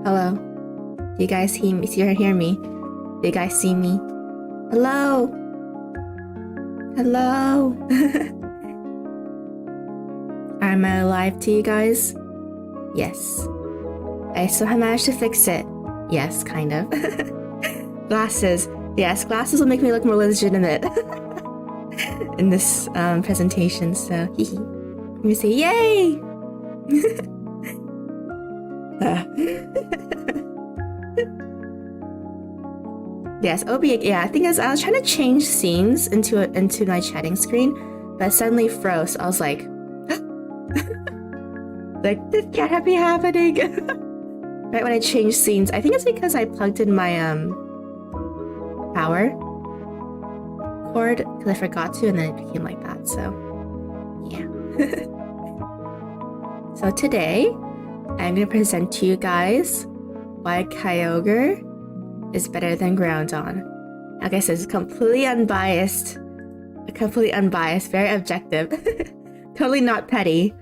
Hello. Do you guys hear me? Hear me? Do you guys see me? Hello. Hello. Am I alive to you guys? Yes. I somehow managed to fix it. Yes, kind of. Glasses. Yes, glasses will make me look more legitimate in this presentation. So, hee. Let me say, yay! Yes, yeah, I think I was trying to change scenes into my chatting screen, but it suddenly froze. I was like, this can't be happening. Right when I changed scenes. I think it's because I plugged in my power cord because I forgot to, and then it became like that. So yeah. So today I'm gonna present to you guys why Kyogre is better than Groudon. Like I said, it's completely unbiased, very objective, totally not petty.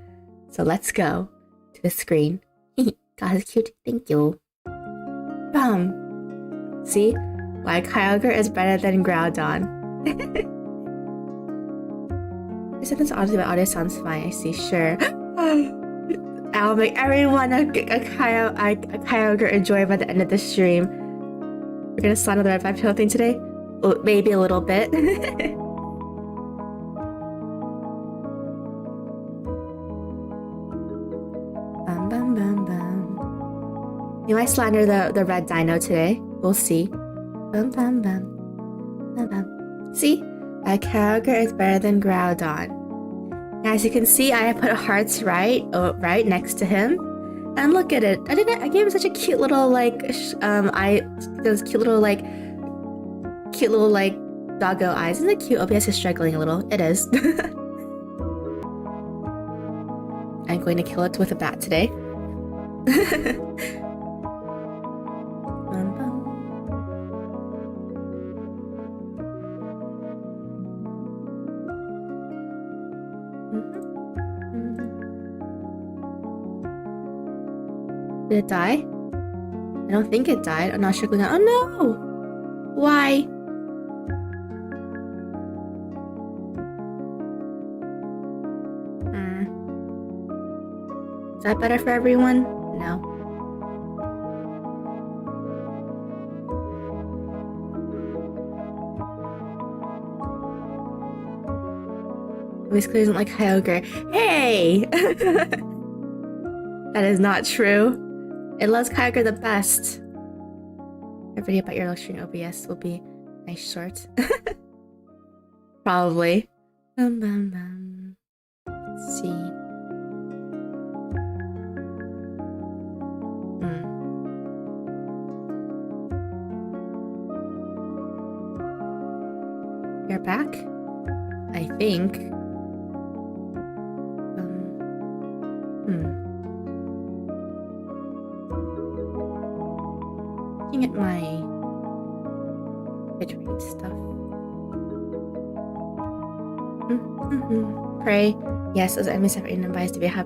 So let's go to the screen. God, it's cute. Thank you. See? Why Kyogre is better than Groudon. I said this audio, but audio sounds fine. I see, sure. I'll make everyone a Kyogre enjoy by the end of the stream. We're gonna slide another Red 5 thing today? Oh, maybe a little bit. You might slander the red dino today. We'll see. See? Kyogre is better than Groudon. As you can see, I put hearts right next to him. And look at it. I gave him such a cute little those cute little doggo eyes. Isn't it cute? OBS is struggling a little. It is. I'm going to kill it with a bat today. Did it die? I don't think it died. I'm not sure. Oh no! Why? Is that better for everyone? No. Basically doesn't like Kyogre. Hey! That is not true. It loves Kyogre the best. A video about your lecturing OBS will be nice short. Probably. Let's see. You're back? I think. Looking at my bitrate stuff. Pray. Yes, as I miss every unbiased to be how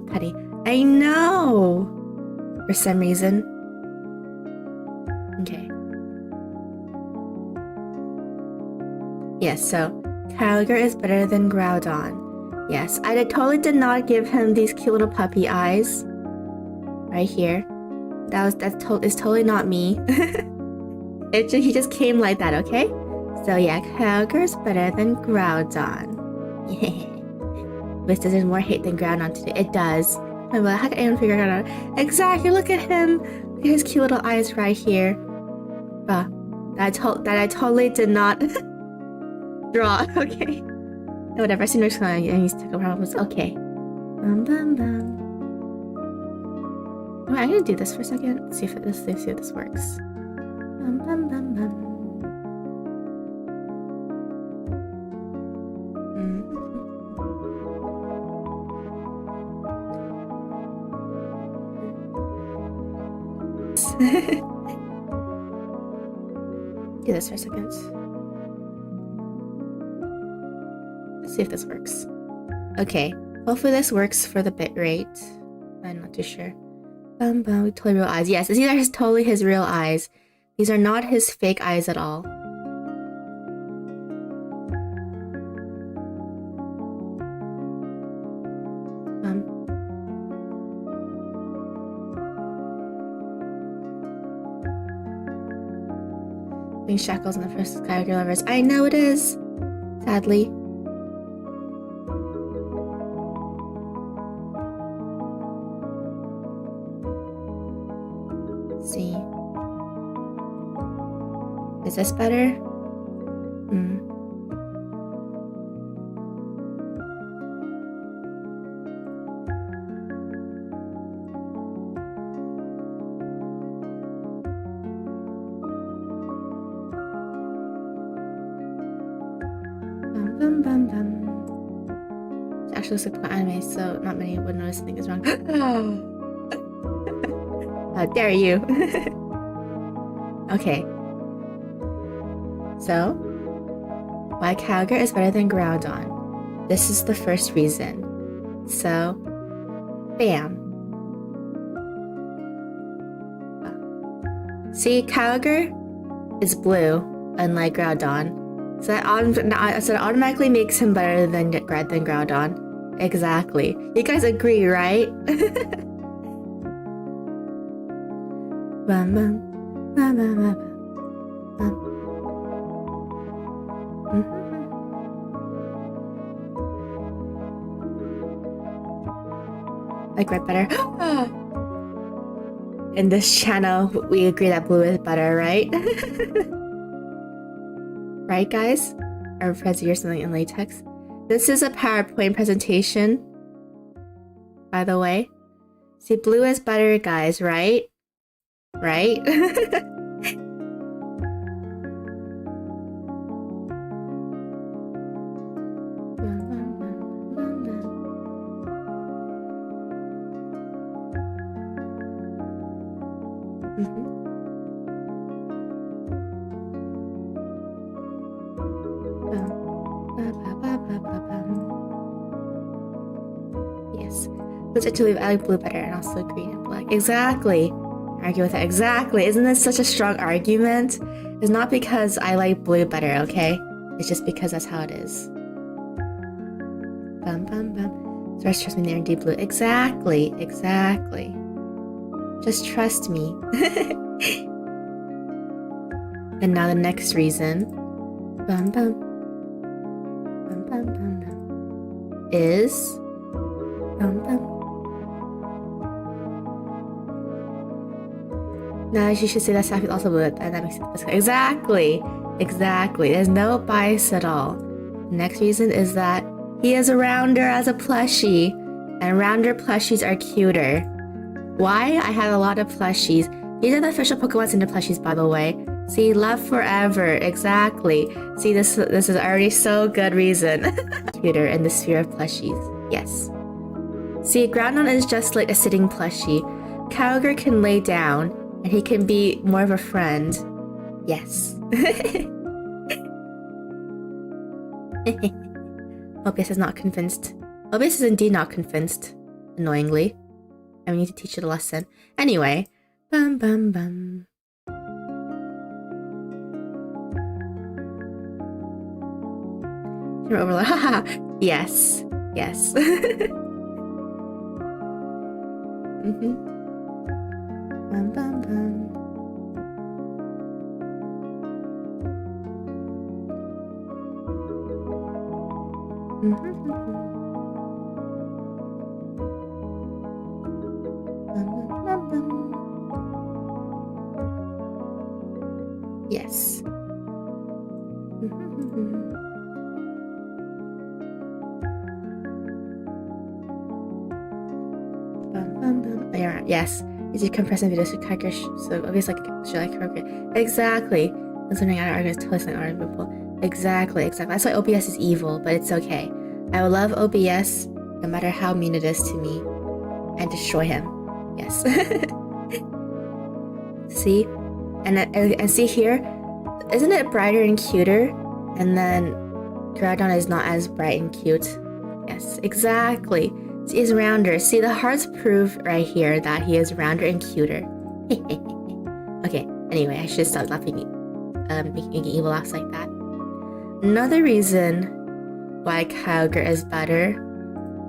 petty. I know! For some reason. Okay. Yes, so Kyogre is better than Groudon. Yes, I totally did not give him these cute little puppy eyes. Right here. That's totally not me. He just came like that, okay? So yeah, Kyogre's better than Groudon. Yeah. This deserves more hate than Groudon today. It does. Oh, well, how can anyone figure it out? Exactly, look at him. Look at his cute little eyes right here. That I totally did not draw. Okay. Whatever, I see no exclamation. I used to take problems. Okay. Oh, I'm gonna do this for a second. Let's see if this works. Do this for a second. Let's see if this works. Okay, hopefully this works for the bitrate. I'm not too sure. Totally real eyes. Yes, these are totally his real eyes. These are not his fake eyes at all. Being shackles in the first Kyogre lovers. I know it is. Sadly. Let's see. Is this better? It actually looks like the anime, so not many would notice something is wrong. How dare you? Okay. So, why Kyogre is better than Groudon. This is the first reason. So, bam. See, Kyogre is blue, unlike Groudon. So that automatically makes him better than Groudon. Exactly. You guys agree, right? Like red better. In this channel, we agree that blue is better, right? Right, guys? Our friends hear something in latex. This is a PowerPoint presentation, by the way. See, blue is better, guys, right? Right? Yes. Which actually I like blue better and also green and black. Exactly. Argue with it. Exactly. Isn't this such a strong argument? It's not because I like blue better, okay? It's just because that's how it is. Bum bum bum. So trust me, they're indeed blue. Exactly. Exactly. Just trust me. And now the next reason. Bum bum. Bum bum bum bum. Is. Bum bum. Now you should say that Safi also blue, and that makes sense. Exactly. Exactly. There's no bias at all. The next reason is that he is a rounder as a plushie, and rounder plushies are cuter. Why? I have a lot of plushies. These are the official Pokemon Center plushies, by the way. See, love forever. Exactly. See, this is already so good reason. Cuter in the sphere of plushies. Yes. See, Groudon is just like a sitting plushie. Kyogre can lay down, and he can be more of a friend. Yes. Obvious is not convinced. Obvious is indeed not convinced. Annoyingly. I need to teach it a lesson. Anyway. Bum bum bum. You're overload. Haha. Yes. Yes. Bum bum bum. Yes. Yeah, yes. Is you compressing videos to Kyogre, so obviously should like Kyogre. Exactly. Listening out arguments totally not arguable. Exactly. That's why OBS is evil, but it's okay. I will love OBS no matter how mean it is to me and destroy him. Yes. See? And see here? Isn't it brighter and cuter? And then Groudon is not as bright and cute. Yes, exactly. See, he's rounder. See, the hearts prove right here that he is rounder and cuter. Okay, anyway, I should stop laughing, making evil laughs like that. Another reason why Kyogre is better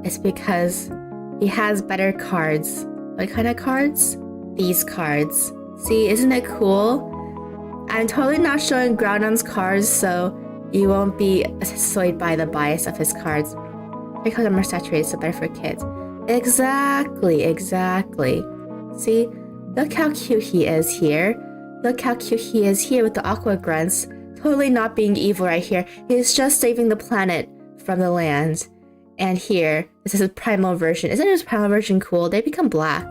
is because he has better cards. What kind of cards? These cards. See, isn't it cool? I'm totally not showing Groudon's cards, so you won't be swayed by the bias of his cards. Because they're more saturated, so better for kids. Exactly. See? Look how cute he is here. Look how cute he is here with the aqua grunts. Totally not being evil right here. He's just saving the planet from the land. And here, this is his primal version. Isn't his primal version cool? They become black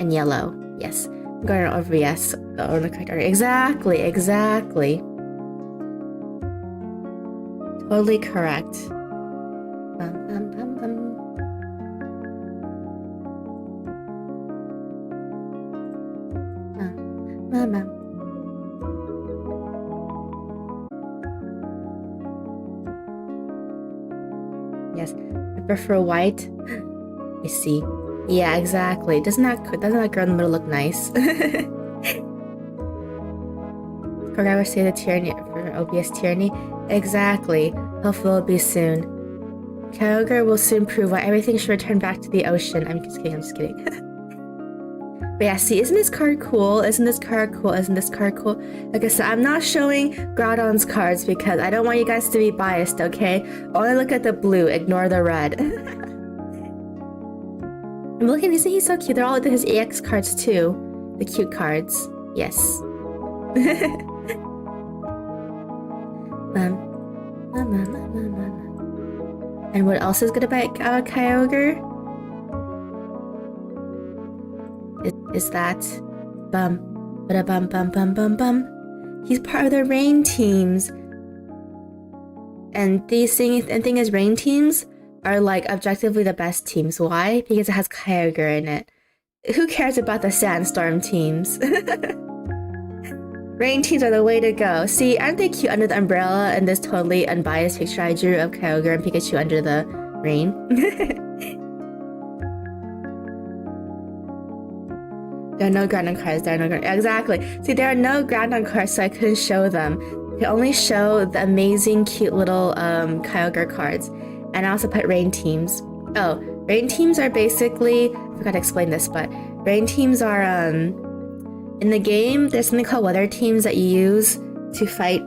and yellow. Yes. Going over, yes. Oh, the correct order. Exactly. Totally correct. Mama. Yes, I prefer white. I see. Yeah, exactly. Doesn't that girl in the middle look nice? Kyogre would say the tyranny for obvious tyranny. Exactly. Hopefully it'll be soon. Kyogre will soon prove why everything should return back to the ocean. I'm just kidding. But yeah, see, isn't this card cool? Like I said, I'm not showing Groudon's cards because I don't want you guys to be biased, okay? Only look at the blue, ignore the red. I'm looking, isn't he so cute? They're all his EX cards too. The cute cards. Yes. And what else is good about Kyogre? Is that bum he's part of the rain teams, and thing is rain teams are like objectively the best teams. Why? Because it has Kyogre in it. Who cares about the sandstorm teams? Rain teams are the way to go. See, aren't they cute under the umbrella in this totally unbiased picture I drew of Kyogre and Pikachu under the rain? There are no Groudon cards. Exactly. See, there are no Groudon cards, so I couldn't show them. I could only show the amazing, cute little Kyogre cards. And I also put rain teams. Oh, rain teams are basically... I forgot to explain this, but rain teams are... in the game, there's something called weather teams that you use to fight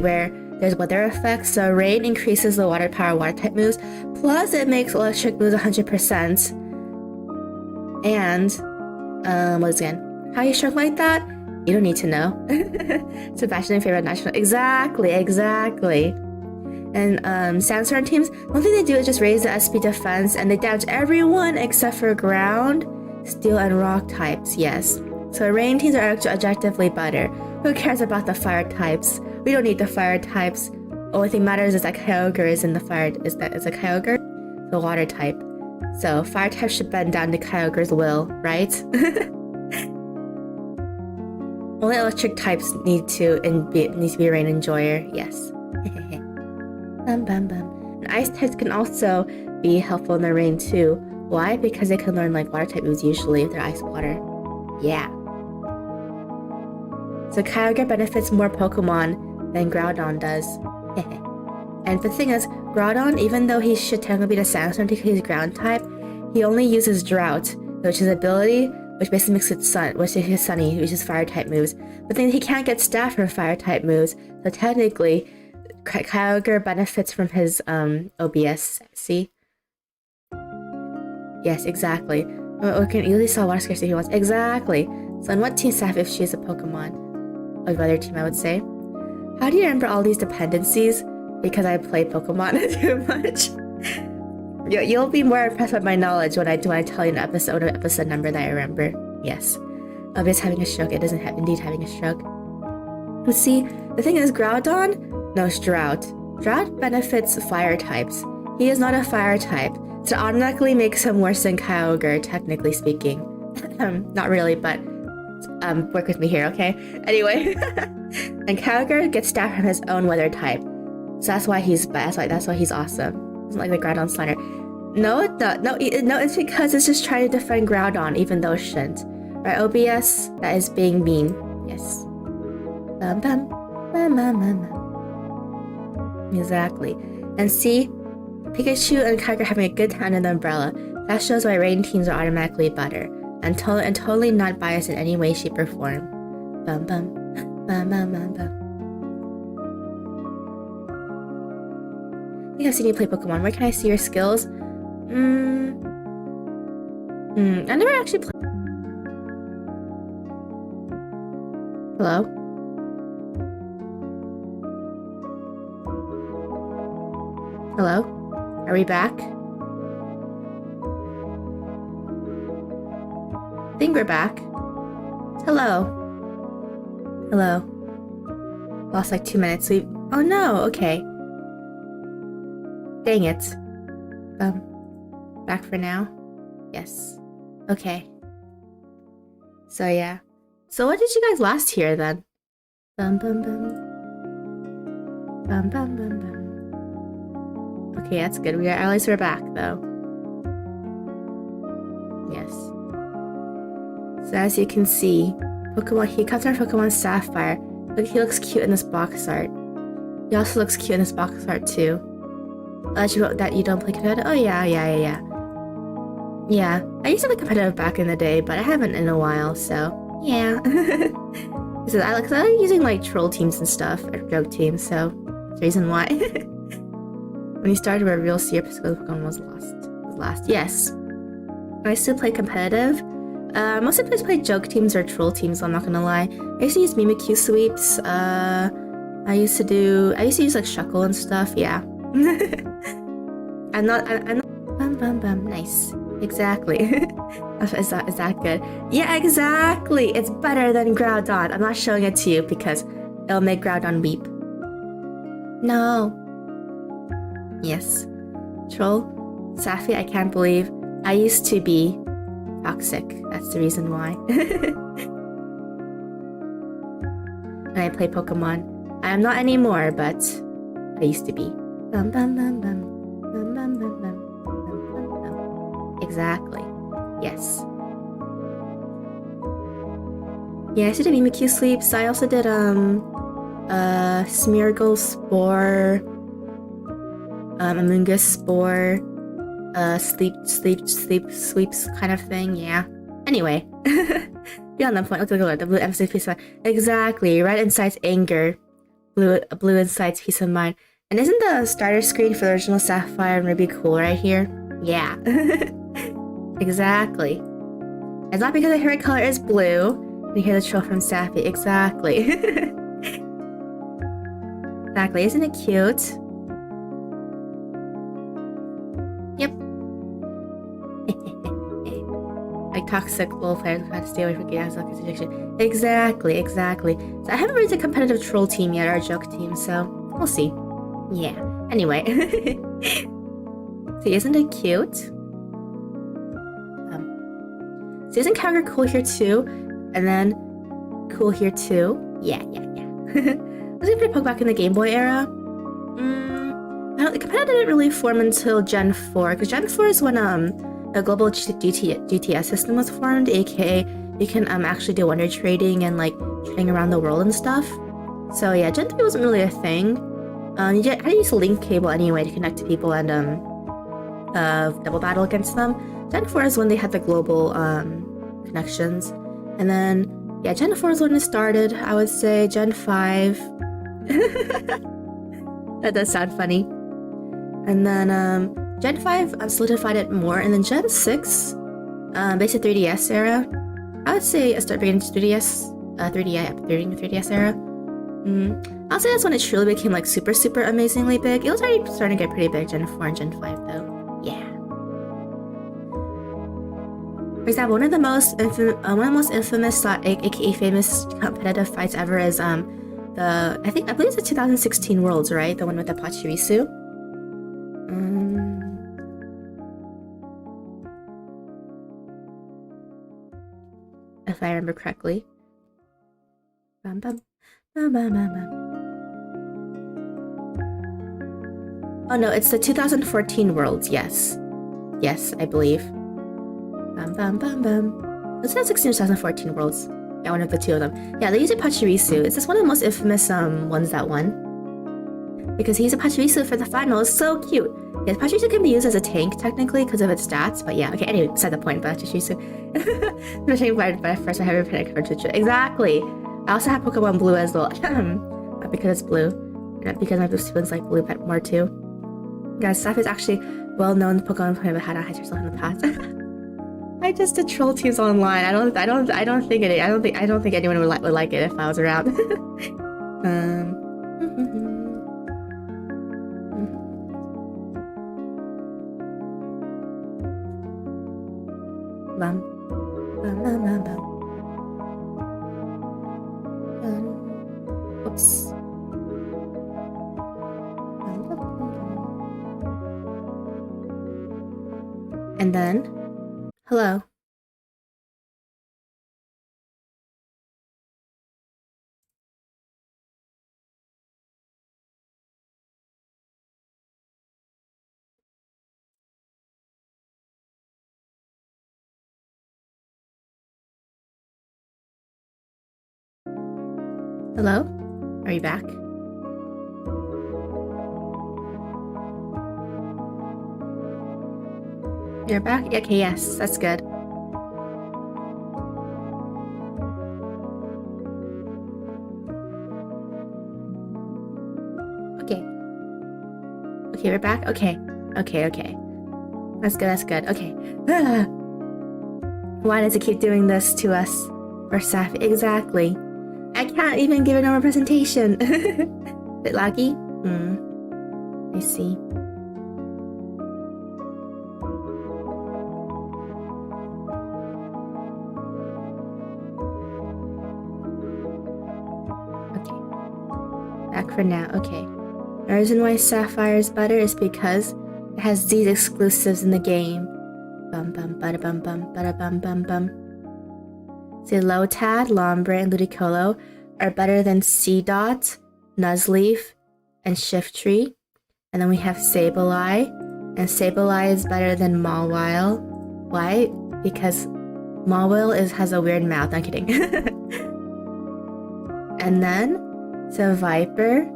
where there's weather effects. So rain increases the water power water type moves. Plus, it makes electric moves 100%. And... once again, how you shrunk like that? You don't need to know. Sebastian's favorite national. Exactly. And sandstorm teams, one thing they do is just raise the SP defense and they damage everyone except for ground, steel, and rock types. Yes. So rain teams are objectively better. Who cares about the fire types? We don't need the fire types. Only thing matters is that Kyogre is in the fire. Is a Kyogre the water type? So fire type should bend down to Kyogre's will, right? Only electric types need to be rain enjoyer. Yes. And ice types can also be helpful in the rain too. Why? Because they can learn like water type moves usually if they're ice water. Yeah. So Kyogre benefits more Pokemon than Groudon does. And the thing is, Groudon, even though he should technically be the sandstorm because he's ground type, he only uses Drought, which is ability, which basically makes it which is sunny, which is fire type moves. But then he can't get staff from fire type moves, so technically, Kyogre benefits from his OBS. See? Yes, exactly. We can easily sell water scarcity if he wants. Exactly. So on what team staff if she's a Pokemon? Or the other team, I would say. How do you remember all these dependencies? Because I play Pokemon too much. You'll be more impressed with my knowledge when I tell you an episode number that I remember. Yes. Obvious having a stroke. It doesn't have indeed having a stroke. But see, the thing is, Groudon knows Drought. Drought benefits fire types. He is not a fire type, so it automatically makes him worse than Kyogre, technically speaking. Not really, but work with me here, okay? Anyway, and Kyogre gets staff from his own weather type. So that's why he's best. That's why he's awesome. It's like the Groudon Slender. No, it's not. No, it's because it's just trying to defend Groudon, even though it shouldn't. Right, OBS? That is being mean. Yes. Bum bum. Bum bum bum bum. Exactly. And see? Pikachu and Kyogre having a good time in the umbrella. That shows why rain teams are automatically better. And totally not biased in any way, shape, or form. Bum bum. Bum bum bum bum. I think I've seen you play Pokemon. Where can I see your skills? I never actually played. Hello? Hello? Are we back? I think we're back. Hello? Hello? Lost like 2 minutes. Oh no, okay. Dang it. Back for now? Yes. Okay. So yeah. So what did you guys last hear then? Bum bum bum. Bum bum bum bum. Okay, that's good. At least we're back though. Yes. So as you can see, he comes from Pokemon Sapphire. Look, he looks cute in this box art. He also looks cute in this box art too. That you don't play competitive? Oh yeah. Yeah, I used to play competitive back in the day, but I haven't in a while, so yeah. So I like using like troll teams and stuff, or joke teams, so that's the reason why. When you started where real serious Pokemon was last. Yes. I still play competitive. Mostly just play joke teams or troll teams, I'm not gonna lie. I used to use Mimikyu sweeps. I used to use like Shuckle and stuff, yeah. I'm not bum nice. Exactly. Is that good? Yeah, exactly. It's better than Groudon. I'm not showing it to you because it'll make Groudon weep. No. Yes. Troll. Safi, I can't believe. I used to be toxic. That's the reason why. And I play Pokemon. I am not anymore, but I used to be. Bum bum bum bum. Bum bum bum bum. Exactly. Yes. Yeah, I also did Mimikyu sleeps. I also did Smeargle Spore, Amoonguss Spore, sleeps kind of thing. Yeah. Anyway, beyond that point, let's look at the blue emphasis peace of mind. Exactly. Red incites anger. Blue incites peace of mind. And isn't the starter screen for the original Sapphire and Ruby cool right here? Yeah. Exactly. It's not because the hair color is blue. And you hear the troll from Sappy. Exactly. Exactly. Isn't it cute? Yep. Like toxic role players who have to stay away from gas addiction. Exactly. So I haven't raised a competitive troll team yet or a joke team, so we'll see. Yeah. Anyway. See, isn't it cute? So isn't Kyogre cool here too? And then cool here too? Yeah. Was it pretty back in the Game Boy era? The competitive didn't really form until Gen 4, because Gen 4 is when the global GTS system was formed, aka you can actually do wonder trading and like trading around the world and stuff. So yeah, Gen 3 wasn't really a thing. You had to use a link cable anyway to connect to people and double battle against them. Gen 4 is when they had the global connections. And then, yeah, Gen 4 is when it started. I would say Gen 5. That does sound funny. And then Gen 5 solidified it more. And then Gen 6, basic 3DS era. I would say I started beginning 3DS era. I'll say that's when it truly became like super amazingly big. It was already starting to get pretty big, Gen 4 and Gen 5 though. Yeah. For example, one of the most infamous, aka famous competitive fights ever is I believe it's the 2016 Worlds, right? The one with the Pachirisu. If I remember correctly. Bum bum bum bum bum bum. Oh no, it's the 2014 Worlds, yes. Yes, I believe. Bum bum bum bum. Those are 16 or 2014 worlds. Yeah, one of the two of them. Yeah, they use a Pachirisu. Is this one of the most infamous ones that won? Because he's a Pachirisu for the final. It's so cute. Yes, Pachirisu can be used as a tank technically because of its stats. But yeah, okay. Anyway, beside the point. But Pachirisu, especially by first I have a panic cartridge. Exactly. I also have Pokemon Blue as well. Not because it's blue, not because my students like blue but more too. Guys, Saf is actually well-known Pokemon player but had a high yourself in the past. I just did troll teams online. I don't think anyone would like it if I was around. Bum, bum, bum, bum, bum. Oops. And then, hello. Hello? Are you back? You're back? Okay, yes, that's good. Okay. Okay, we're back? Okay. Okay. That's good. Okay. Why does it keep doing this to us? Or Saf? Exactly. I can't even give a normal presentation. Bit laggy? I see. Okay. Back for now. Okay. The reason why Sapphire is better is because it has these exclusives in the game. Bum bum bada bum bum bada bum bum bum. See, Lotad, Lombre, and Ludicolo are better than Seedot, Nuzleaf, and Shiftry. And then we have Sableye, and Sableye is better than Mawile. Why? Because Mawile has a weird mouth. I'm kidding. And then, so Viper.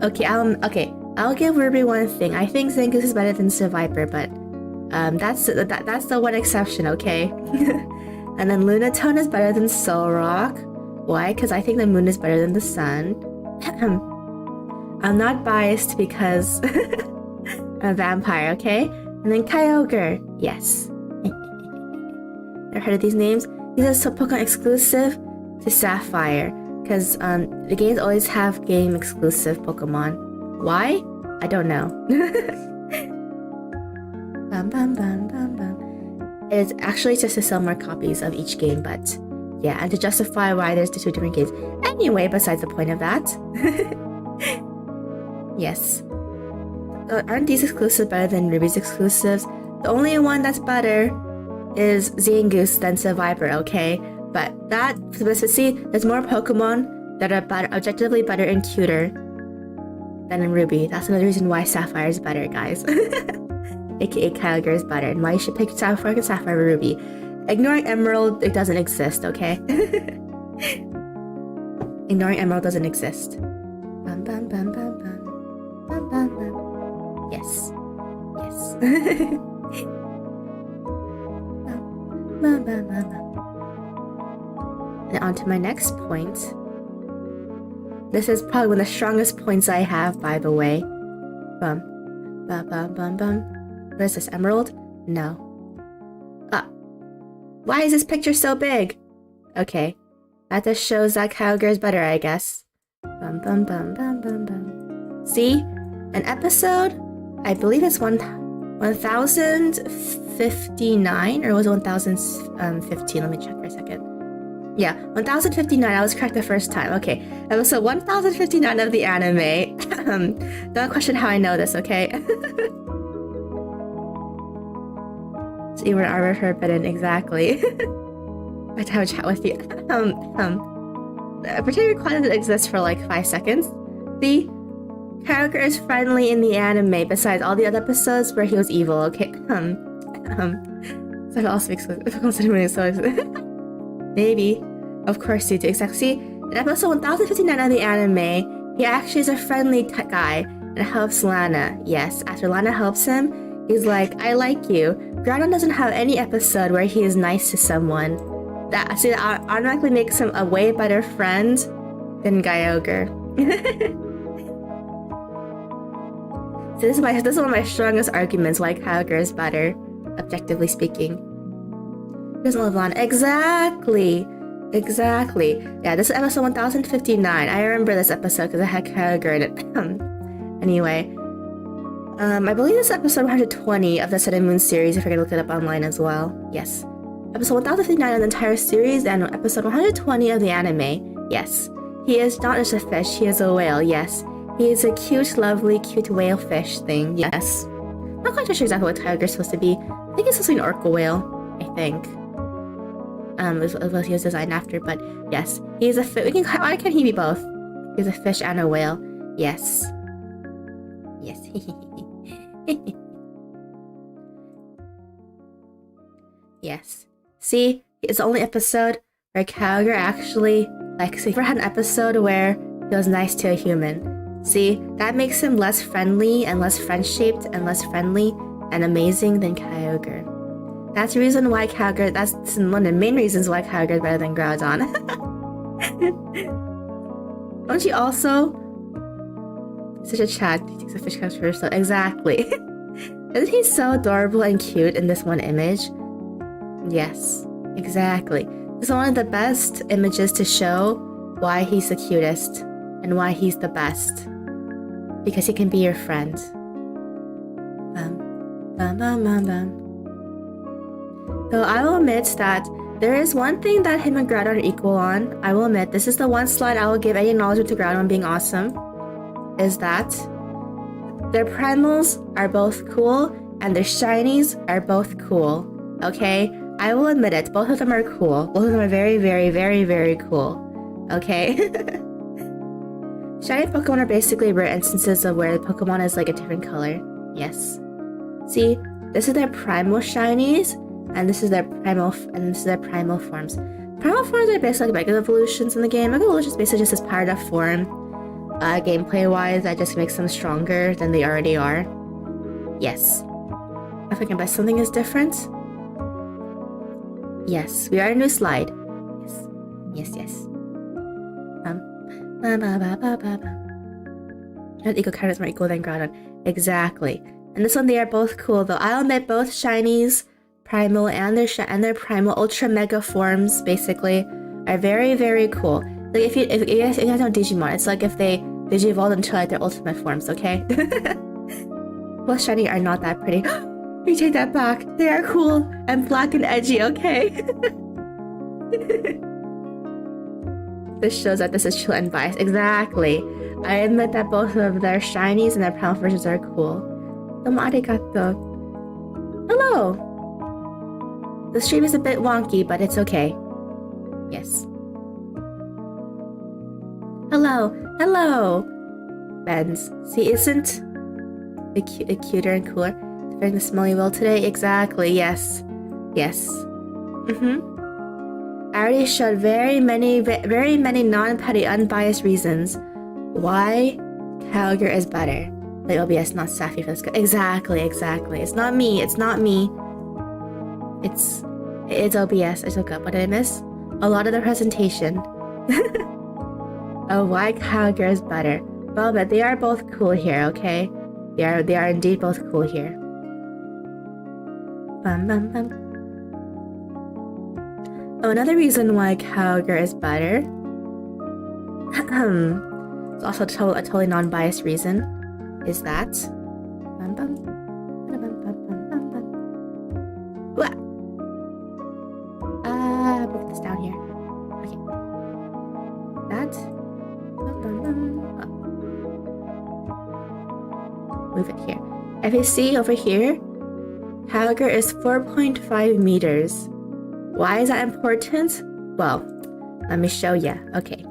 Okay, I'll give Ruby one thing. I think Zangoose is better than Viper, but that's the one exception, okay? And then Lunatone is better than Solrock. Why? Because I think the moon is better than the sun. I'm not biased because I'm a vampire, okay? And then Kyogre, yes. Never heard of these names? These are Pokemon exclusive to Sapphire. Because the games always have game exclusive Pokemon. Why? I don't know. Bum, bum, bum, bum, bum. It's actually just to sell more copies of each game, but yeah, and to justify why there's the two different games. Anyway, besides the point of that. Yes. Aren't these exclusives better than Ruby's exclusives? The only one that's better is Zangoose than Viper, okay? But see, there's more Pokemon that are objectively better and cuter than in Ruby. That's another reason why Sapphire is better, guys. AKA Kyogre is better, and why you should pick Sapphire and Sapphire over Ruby. Ignoring Emerald, it doesn't exist, okay? Ignoring Emerald doesn't exist. Bum bum bum bum bum. Bum bum bum. Yes. Bum bum bum bum. And on to my next point. This is probably one of the strongest points I have, by the way. Bum. Bum bum bum bum. What is this, Emerald? No. Why is this picture so big? Okay. That just shows that Kyogre is better, I guess. Bum bum bum bum bum bum. See? An episode? I believe it's 1059, or was it 1015? Let me check for a second. Yeah, 1059. I was correct the first time. Okay, episode 1059 of the anime. Don't question how I know this, okay? So you were Arbor forbidden, exactly. I have to have a chat with you. Pretend required to exist for like 5 seconds. See? Kyogre is friendly in the anime, besides all the other episodes where he was evil, okay? So it also makes sense. Maybe. Of course you do. Exactly. See, in episode 1059 of the anime, he actually is a friendly guy and helps Lana. Yes, after Lana helps him, he's like, I like you. Groudon doesn't have any episode where he is nice to someone. That automatically makes him a way better friend than Kyogre. So this is one of my strongest arguments why Kyogre is better, objectively speaking. He doesn't love Lana. Exactly. Yeah, this is episode 1059. I remember this episode because I had Kyogre in it. Anyway, I believe this is episode 120 of the Sun and Moon series, if I can look it up online as well. Yes. Episode 1059 of the entire series and episode 120 of the anime. Yes. He is not just a fish, he is a whale, yes. He is a cute, lovely, cute whale fish thing, yes. Not quite sure exactly what Kyogre is supposed to be. I think it's supposed to be an orca whale, I think. Is what he was designed after, but yes. He is a fish. Why can't he be both? He's a fish and a whale. Yes. Yes. Yes. See, it's the only episode where Kyogre actually, say, for had an episode where he was nice to a human. See, that makes him less friendly and less friend-shaped and less friendly and amazing than Kyogre. That's the reason why Kyogre, that's one of the main reasons why Kyogre is better than Groudon. Don't you also? Such a chat, he takes a fish comes first, so exactly. Isn't he so adorable and cute in this one image? Yes, exactly. It's one of the best images to show why he's the cutest and why he's the best. Because he can be your friend. Though I will admit that there is one thing that him and Groudon are equal on. I will admit, this is the one slide I will give any acknowledgement to Groudon being awesome. Is that their primals are both cool and their shinies are both cool. Okay? I will admit it. Both of them are cool. Both of them are very, very, very, very cool. Okay? Shiny Pokemon are basically rare instances of where the Pokemon is like a different color. Yes. See, this is their primal shinies. And this is their primal forms. Primal forms are basically like Mega Evolutions in the game. Mega Evolutions basically just as part of form, gameplay-wise, that just makes them stronger than they already are. Yes. If I can bet something is different. Yes, we are a new slide. Yes. Eco characters more equal than Groudon. Exactly. And this one, they are both cool though. I'll admit both shinies, primal and their primal ultra mega forms basically are very, very cool. Like if you guys know Digimon, it's like if they digivolved into like their ultimate forms, okay? Both shiny are not that pretty. We take that back. They are cool and black and edgy, okay? This shows that this is true and biased. Exactly. I admit that both of their shinies and their primal versions are cool. Domo arigato. Hello! The stream is a bit wonky, but it's okay. Yes. Hello! Benz. See, isn't it cuter and cooler? Wearing the smelly whale today? Exactly, yes. I already showed very many non-petty, unbiased reasons why Kyogre is better. Like OBS, not Safi for this guy. Exactly. It's not me. It's OBS. I took up. What did I miss? A lot of the presentation. Oh, why Kyogre is better. Well, but they are both cool here, okay? They are indeed both cool here. Oh, another reason why Kyogre is better. It's also a totally non-biased reason. Is that? What? Put this down here. Okay. That. Move it here. If you see over here, Kyogre is 4.5 meters. Why is that important? Well, let me show ya. Okay.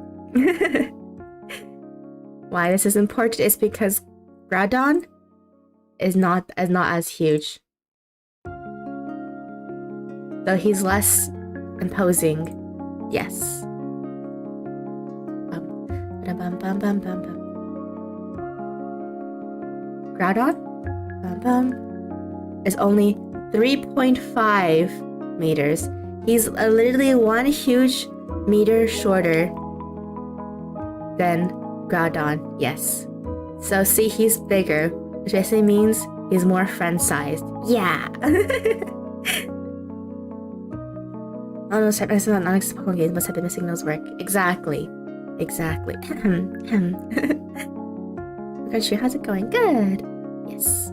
Why this is important is because Groudon is not as huge. So he's less imposing. Yes. Groudon is only 3.5 meters. He's literally 1 huge meter shorter than Groudon. Yes. So see, he's bigger, which basically means he's more friend-sized. Yeah. Oh no, type not non-existent Pokemon games must have been missing those work. Exactly. Exactly. Country, how's it going? Good. Yes.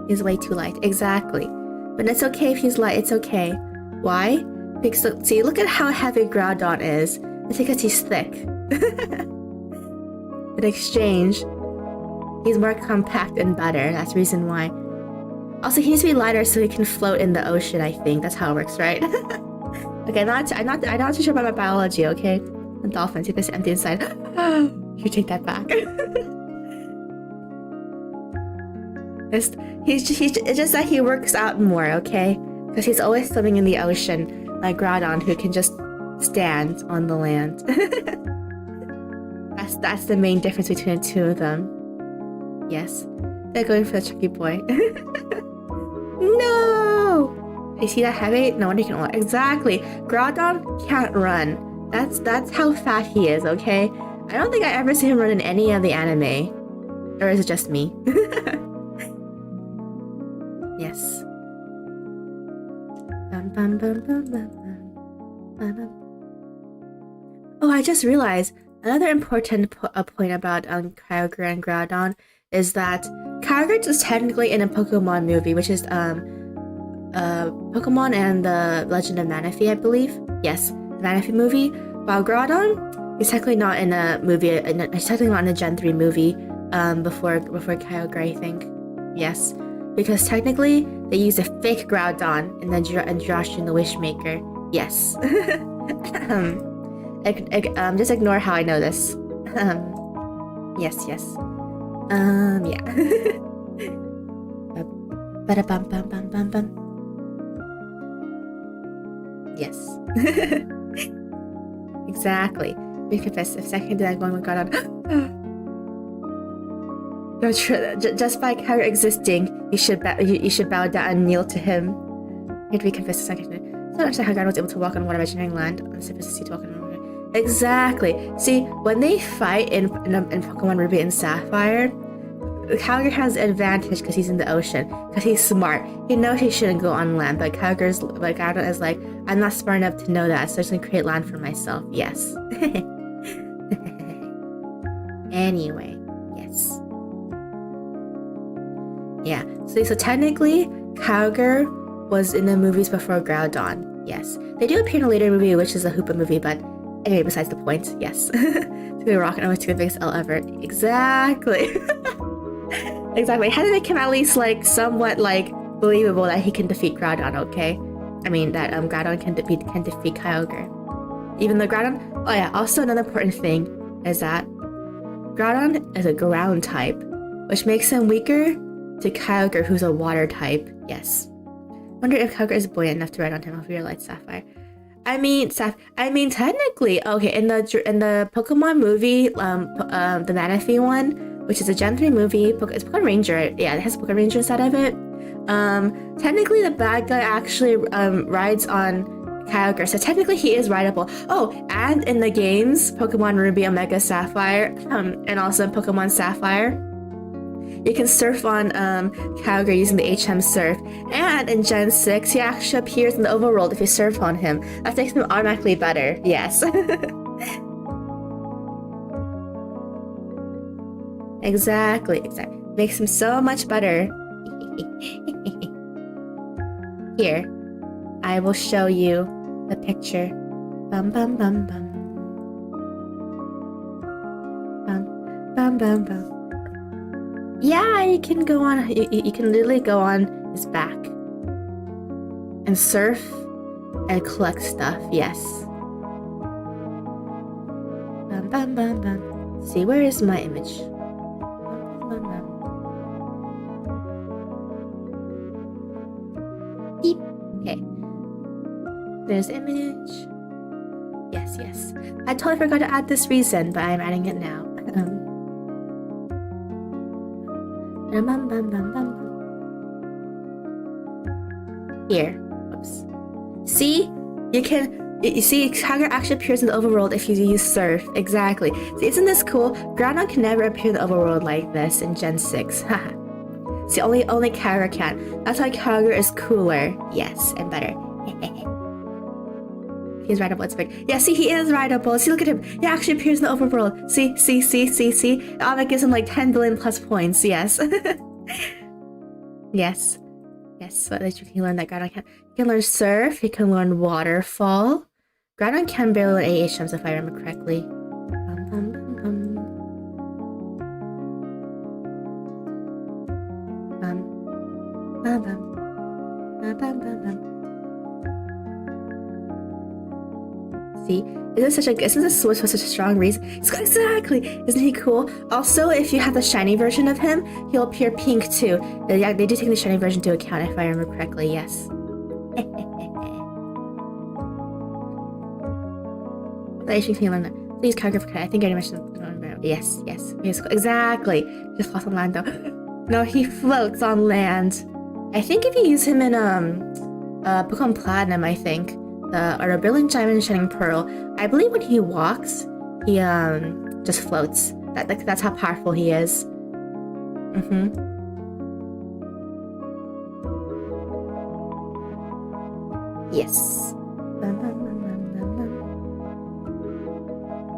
He's way too light. Exactly. But it's okay if he's light. It's okay. Why? Because see, look at how heavy Groudon is. It's because he's thick. In exchange, he's more compact and better. That's the reason why. Also, he needs to be lighter so he can float in the ocean. I think that's how it works, right? Okay, I'm not too sure about my biology. Okay, the dolphins, see this empty inside. You take that back. It's just that he works out more, okay? Because he's always swimming in the ocean, like Groudon, who can just stand on the land. That's the main difference between the two of them. Yes, they're going for the tricky boy. No! You see that heavy? No wonder he can run. Exactly. Groudon can't run. That's how fat he is, okay? I don't think I ever see him run in any of the anime. Or is it just me? Yes. Oh, I just realized another important point about Kyogre and Groudon is that Kyogre is technically in a Pokemon movie, which is Pokemon and the Legend of Manaphy, I believe. Yes, the Manaphy movie. While Groudon is technically not in a movie. He's technically not in a Gen 3 movie. Before Kyogre, I think. Yes, because technically they used a fake Groudon in the Jirachi and the Wishmaker. Yes. Just ignore how I know this. Yes. Yeah. Ba-da-bum-bum-bum-bum-bum. Yes. Exactly. We confess if second that going with Groudon. Just by Kyogre existing, you should bow down and kneel to him. If we confess the second. So I don't understand how Groudon was able to walk on water by engineering land on the surface of the sea to walk on water. Exactly. See, when they fight in Pokemon Ruby and Sapphire, Kyogre has an advantage because he's in the ocean. Because he's smart. He knows he shouldn't go on land, but Groudon is like, I'm not smart enough to know that, so I'm just gonna create land for myself. Yes. Anyway, yes. Yeah. So technically, Kyogre was in the movies before Groudon. Yes. They do appear in a later movie, which is a Hoopa movie, but anyway, besides the point, yes. To be rocking over to the biggest L ever. Exactly. Exactly. It had to make him at least like somewhat like believable that he can defeat Groudon, okay? I mean that Groudon can defeat Kyogre. Even though Groudon. Oh yeah, also another important thing is that Groudon is a ground type, which makes him weaker to Kyogre, who's a water type. Yes. Wonder if Kyogre is buoyant enough to ride on him if we were like Sapphire. I mean technically, okay, in the Pokemon movie, the Manaphy one, which is a Gen 3 movie, it's Pokemon Ranger. Yeah, it has Pokemon Ranger inside of it. Technically the bad guy actually rides on Kyogre, so technically he is rideable. Oh, and in the games, Pokemon Ruby, Omega Sapphire, and also Pokemon Sapphire, you can surf on Kyogre using the HM Surf. And in Gen 6, he actually appears in the overworld if you surf on him. That makes him automatically better. Yes. Exactly. Makes him so much better. Here, I will show you the picture. Bum bum bum bum. Bum bum bum bum. Yeah, you can go on. You can literally go on his back and surf and collect stuff. Yes. Bum bum bum bum. see, where is my image? Beep. Okay. There's image. Yes, yes. I totally forgot to add this reason, but I'm adding it now. Here. Oops. See? You see, Kyogre actually appears in the overworld if you use Surf. Exactly. See, isn't this cool? Groudon can never appear in the overworld like this in Gen 6. Haha. See, only Kyogre can. That's why Kyogre is cooler. Yes, and better. He's rideable, it's big. Yeah, see, he is rideable. See, look at him. He actually appears in the overworld. See? Oh, that gives him like 10 billion plus points. Yes. Yes. Yes, so at least you can learn that Groudon can. He can learn Surf, he can learn Waterfall. Groudon can barely learn AH jumps if I remember correctly. See, isn't this such a strong reason? Exactly! Isn't he cool? Also, if you have the shiny version of him, he'll appear pink too. Yeah, they do take the shiny version into account if I remember correctly, yes. Can you learn that? Please, Kyogre for I think I already mentioned. Yes. Exactly. Just floats on land though. No, he floats on land. I think if you use him in Pokemon Platinum, I think. Or a Brilliant Diamond Shining Pearl, I believe when he walks, he just floats. That's how powerful he is. Yes.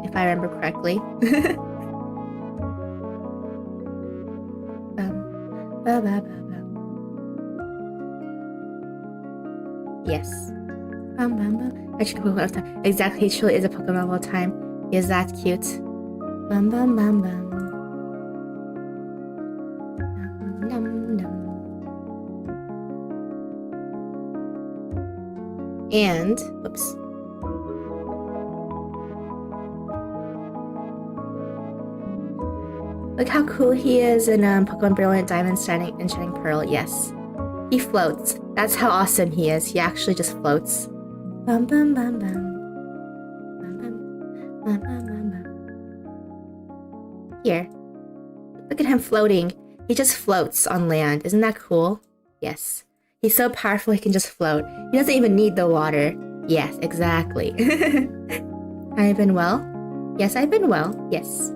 If I remember correctly. Yes. Actually, Pokemon of time. Exactly, he truly is a Pokemon of all time. He is that cute. And, whoops. Look how cool he is in Pokemon Brilliant Diamond Shining and Shining Pearl. Yes. He floats. That's how awesome he is. He actually just floats. Here. Look at him floating. He just floats on land. Isn't that cool? Yes. He's so powerful he can just float. He doesn't even need the water. Yes, exactly. I've been well? Yes, I've been well. Yes.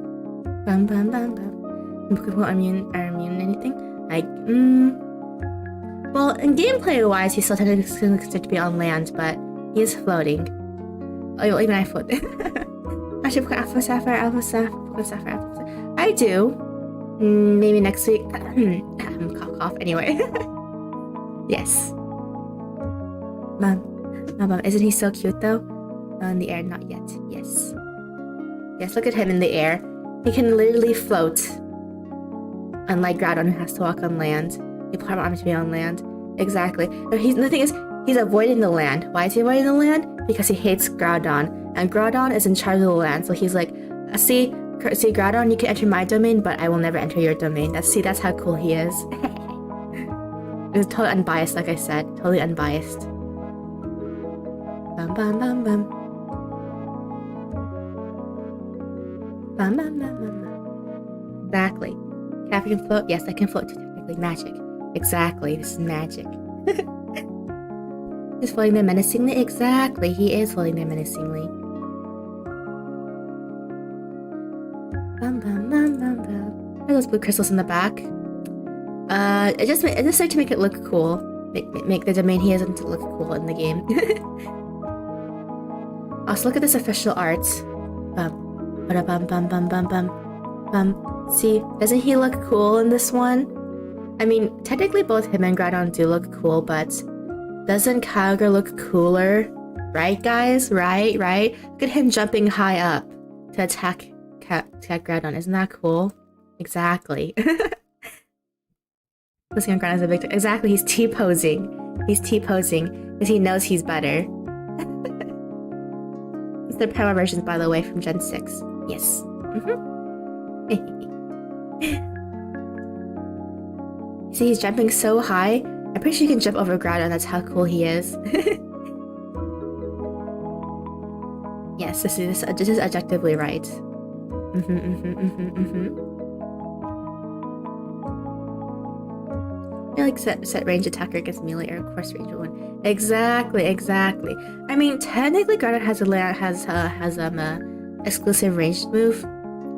Pokemon are immune anything? Well, in gameplay-wise, he's still technically considered to be on land, but he is floating. Oh, well, even I float. Actually, Pokemon Alpha Sapphire, Pokemon Sapphire. I do. Maybe next week. Cough. Anyway. Yes. Isn't he so cute though? In the air, not yet. Yes. Yes, look at him in the air. He can literally float. Unlike Groudon, who has to walk on land. The Pokemon to be on land. Exactly. The thing is, he's avoiding the land. Why is he avoiding the land? Because he hates Groudon. And Groudon is in charge of the land. So he's like, see, Groudon, you can enter my domain, but I will never enter your domain. That's how cool he is. It's totally unbiased, like I said. Totally unbiased. Exactly. Cappy can float? Yes, I can float too, technically. Magic. Exactly, this is magic. He's floating there menacingly? Exactly, he is floating there menacingly. Are those blue crystals in the back? I just like to make it look cool. Make the domain he has to look cool in the game. Also, look at this official art. See, doesn't he look cool in this one? I mean, technically both him and Groudon do look cool, but doesn't Kyogre look cooler? Right, guys? Right? Look at him jumping high up to attack Groudon. Isn't that cool? Exactly. Listening on Groudon is a big... Exactly, he's T-posing. He's T-posing because he knows he's better. It's the power versions, by the way, from Gen 6. Yes. See, he's jumping so high. I'm pretty sure he can jump over Groudon. That's how cool he is. Yes, this is objectively right. I like set range attacker against melee or course range one. Exactly. I mean, technically, Groudon has a exclusive ranged move.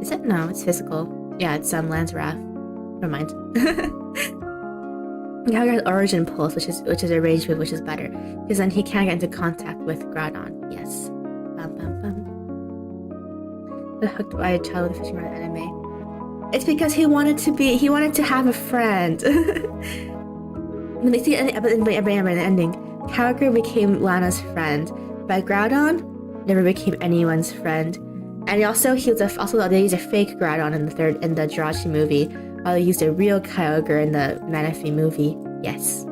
Is it? No, it's physical. Yeah, it's Land's Wrath. Never mind. Kyogre has Origin Pulse, which is a ranged move, which is better because then he can't get into contact with Groudon. Yes. The hooked by a child with fishing rod anime. It's because he wanted to have a friend. When they see in the ending, Kyogre became Lana's friend, but Groudon never became anyone's friend. And also they used a fake Groudon in the Jirachi movie, while they used a real Kyogre in the Manaphy movie. Yes.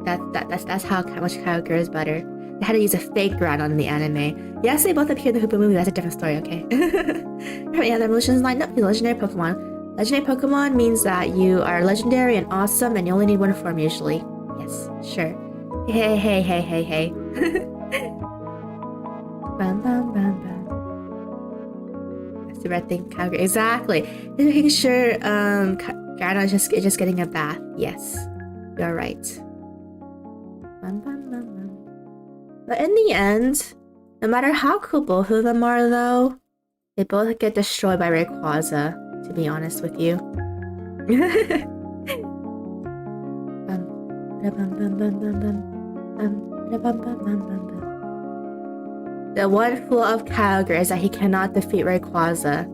That's how much Kyogre is better. They had to use a fake Groudon in the anime. Yes, they both appear in the Hoopa movie. That's a different story, okay? Yeah, the evolutions lined up. The legendary Pokemon. Legendary Pokemon means that you are legendary and awesome, and you only need one form usually. Yes, sure. Hey. Bum. That's the red thing, Kyogre. Exactly. They're making sure Groudon is just getting a bath. Yes, you're right. Bum. But in the end, no matter how cool both of them are, though, they both get destroyed by Rayquaza, to be honest with you. The one flaw of Kyogre is that he cannot defeat Rayquaza.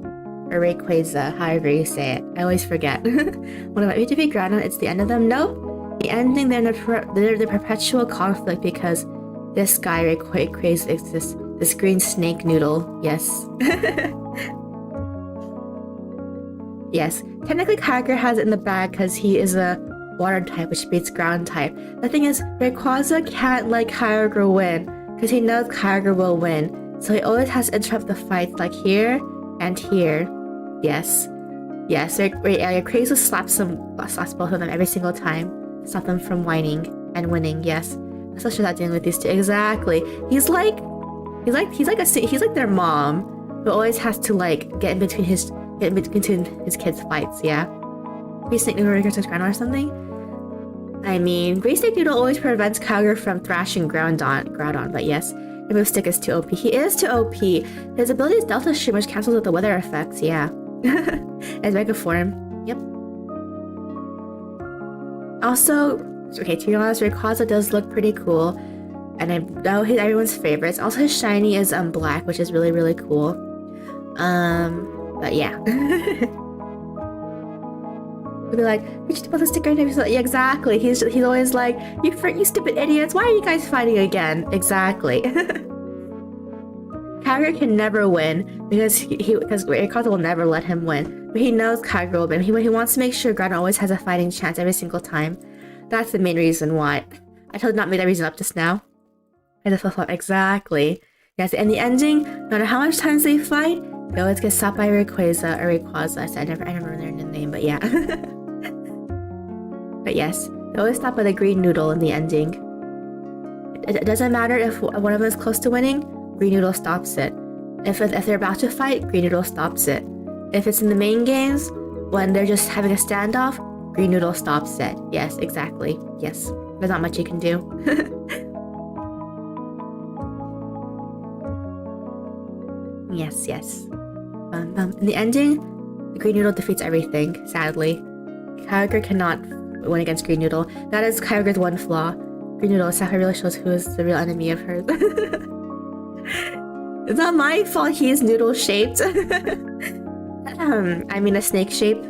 Or Rayquaza, however you say it. I always forget. When I defeat Groudon, it's the end of them? Nope. The ending, they're the perpetual conflict because this guy Rayquaza exists. This green snake noodle. Yes. Yes. Technically, Kyogre has it in the bag because he is a water type, which beats ground type. The thing is, Rayquaza can't let Kyogre win because he knows Kyogre will win. So he always has to interrupt the fights like here and here. Yes. Rayquaza slaps both of them every single time. Stop them from whining and winning. Yes. Especially not dealing with these two. Exactly. He's like their mom, who always has to get in between his kids' fights. Yeah. Great Snake Noodle regrets Groudon or something. I mean, Great Snake Noodle always prevents Kyogre from thrashing Groudon. But yes, the move stick is too OP. He is too OP. His ability is Delta Stream, which cancels out the weather effects. Yeah. As Mega Form. Yep. Also, okay, to be honest, Rayquaza does look pretty cool, and I know he's everyone's favorites. Also, his shiny is black, which is really, really cool. But yeah. We'll be like, we should put the sticker in. Yeah, exactly. He's always like, you stupid idiots. Why are you guys fighting again? Exactly. Kyogre can never win because Rayquaza will never let him win. But he knows Kyogre will win. He wants to make sure Groudon always has a fighting chance every single time. That's the main reason why. I totally not made that reason up just now. I just thought exactly. Yes, in the ending, no matter how much times they fight, they always get stopped by Rayquaza or Rayquaza. I never remember their name, but yeah. But yes, they always stop by the green noodle in the ending. It doesn't matter if one of them is close to winning, green noodle stops it. If they're about to fight, green noodle stops it. If it's in the main games, when they're just having a standoff, green noodle stops it. Yes, exactly. Yes, there's not much you can do. Yes. In the ending, the green noodle defeats everything, sadly. Kyogre cannot win against green noodle. That is Kyogre's one flaw. Green noodle exactly really shows who is the real enemy of hers. It's not my fault he is noodle shaped. I mean a snake shape.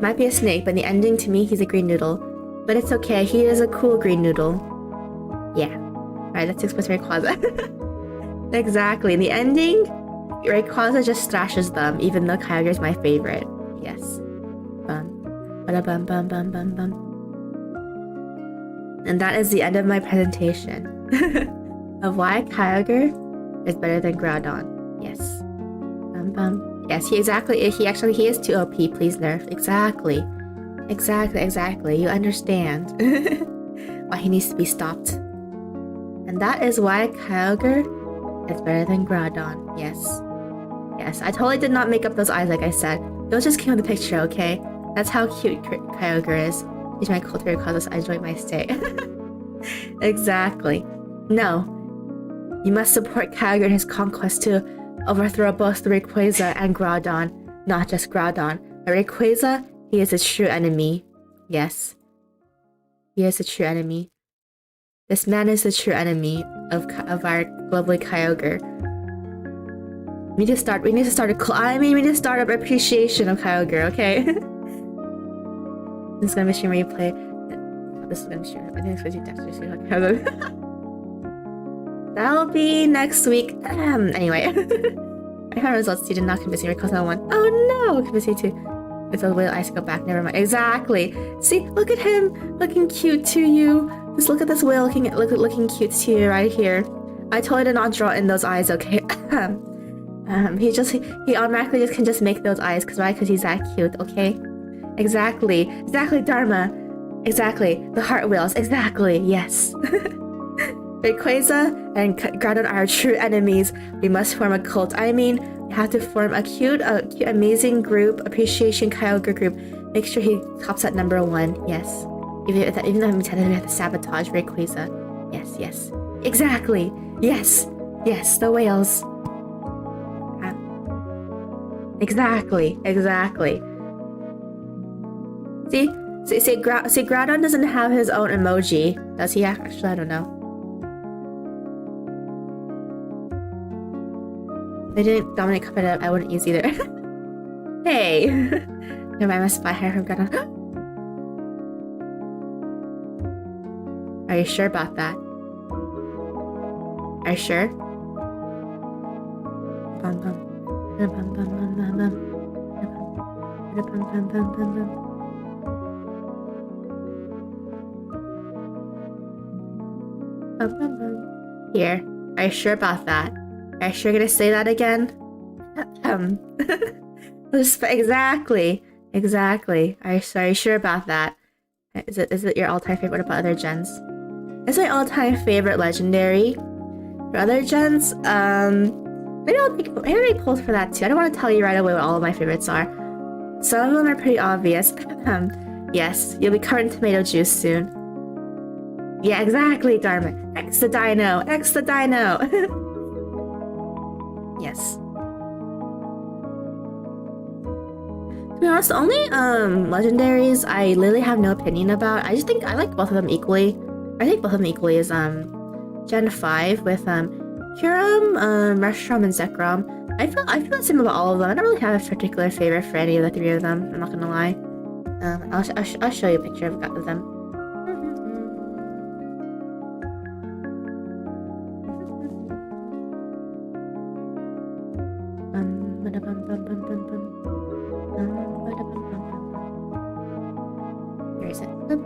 Might be a snake, but in the ending to me he's a green noodle. But it's okay, he is a cool green noodle. Yeah. Alright, let's express Rayquaza. Exactly. In the ending, Rayquaza just thrashes them, even though Kyogre is my favorite. Yes. Bum. Bum. And that is the end of my presentation of why Kyogre is better than Groudon. Yes. Yes, he is too OP. Please nerf. Exactly. You understand why he needs to be stopped. And that is why Kyogre is better than Groudon. Yes, I totally did not make up those eyes like I said. Those just came in the picture, okay? That's how cute Kyogre is. He's my cultivator causes I enjoy my stay. Exactly. No. You must support Kyogre in his conquest to overthrow both the Rayquaza and Groudon. Not just Groudon. The Rayquaza, he is a true enemy. Yes. He is a true enemy. This man is the true enemy of our lovely Kyogre. We need to start an appreciation of Kyogre, okay? This is gonna be stream replay. This is gonna be stream. I think it's gonna be Dexter. That'll be next week. Anyway. I found results. You did not convince me because I won. Oh no! Convince me too. It's a whale eyes to go back. Never mind. Exactly. See, look at him looking cute to you. Just look at this whale looking cute to you right here. I totally did not draw in those eyes. Okay. He automatically can just make those eyes. Because he's that cute. Okay. Exactly, Dharma. Exactly, the heart wheels. Exactly, yes. Rayquaza and Groudon are true enemies. We must form a cult. We have to form a cute, amazing group, appreciation Kyogre group. Make sure he tops at number 1. Yes. Even though we have to sabotage Rayquaza. Yes. Exactly. Yes, the whales. Exactly. See, Groudon doesn't have his own emoji. Does he? Actually, I don't know. If they didn't dominate cup it up, I wouldn't use either. Hey! Never mind, I must buy hair from Groudon. Are you sure about that? Are you sure? Here, are you sure about that? Are you sure you're gonna say that again? Exactly. Are you sure about that? Is it your all-time favorite? What about other gens? It's my all-time favorite legendary. For other gens, maybe I'll make polls for that too. I don't want to tell you right away what all of my favorites are. Some of them are pretty obvious. Yes, you'll be covered in tomato juice soon. Yeah, exactly, Dharma. X the dino. Yes. To be honest, the only legendaries I literally have no opinion about. I just think I like both of them equally. I think both of them equally is Gen 5 with Kyurem, Reshiram, and Zekrom. I feel the same about all of them. I don't really have a particular favorite for any of the 3 of them. I'm not gonna lie. I'll show you a picture of them. Where is it? Okay,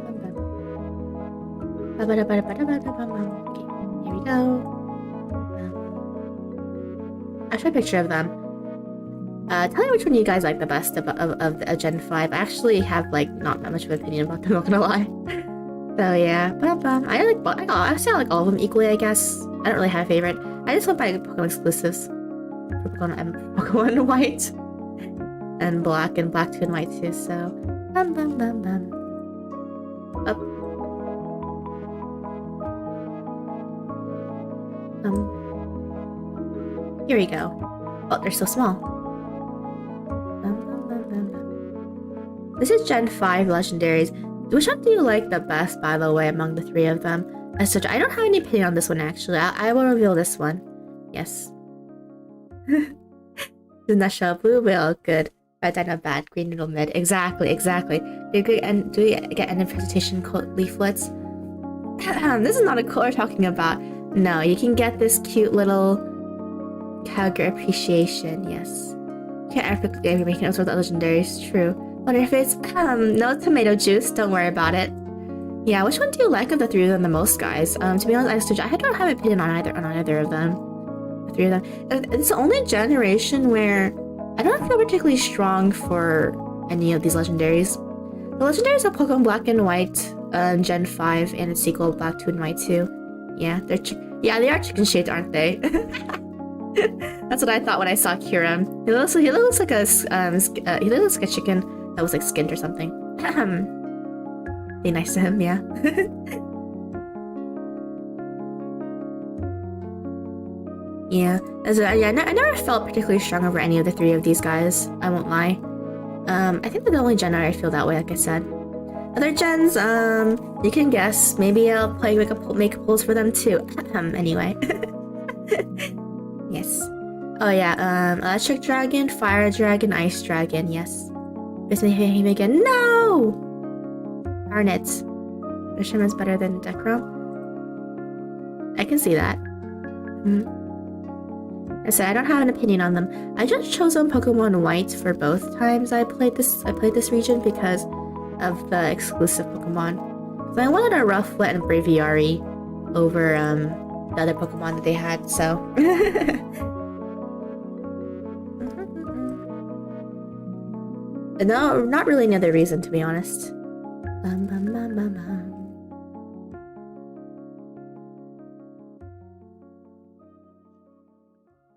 here we go. I'll show a picture of them. Tell me which one you guys like the best of Gen 5. I actually have not that much of an opinion about them, not gonna lie. So yeah, I like both. I like all of them equally, I guess. I don't really have a favorite. I just went by Pokemon exclusives. Pokemon White and Black 2 and White too. So up. Here we go. Oh, they're so small. This is Gen 5 legendaries. Which one do you like the best, by the way, among the 3 of them? As such, I don't have any opinion on this one, actually. I will reveal this one. Yes. The nutshell, blue whale, good. Red dino, bad. Green noodle, mid. Exactly. Do we get any presentation leaflets? This is not a quote we're talking about. No, you can get this cute little Kyogre appreciation, yes. Can't ever make it with the legendaries, true. Wonder if it's no tomato juice, don't worry about it. Yeah, which one do you like of the 3 of them the most, guys? To be honest, I don't have an opinion on either of them. The 3 of them. It's the only generation where I don't feel particularly strong for any of these legendaries. The legendaries of Pokemon Black and White, Gen 5, and its sequel, Black 2 and White 2. Yeah, they are chicken shaped, aren't they? That's what I thought when I saw Kyurem. He looks like a chicken that was like skinned or something. Be nice to him, yeah. Yeah, I never felt particularly strong over any of the three of these guys. I won't lie. I think they're the only gen I feel that way, like I said. Other gens, you can guess. Maybe I'll make polls for them too. Anyway. Yes. Oh yeah, Electric Dragon, Fire Dragon, Ice Dragon, yes. Miss him again. No! Darn it. Grisham is better than Zekrom. I can see that. I said I don't have an opinion on them. I just chose on Pokemon White for both times I played this region because of the exclusive Pokemon. So I wanted a Rufflet and Braviary over the other Pokemon that they had, so no, not really any other reason, to be honest.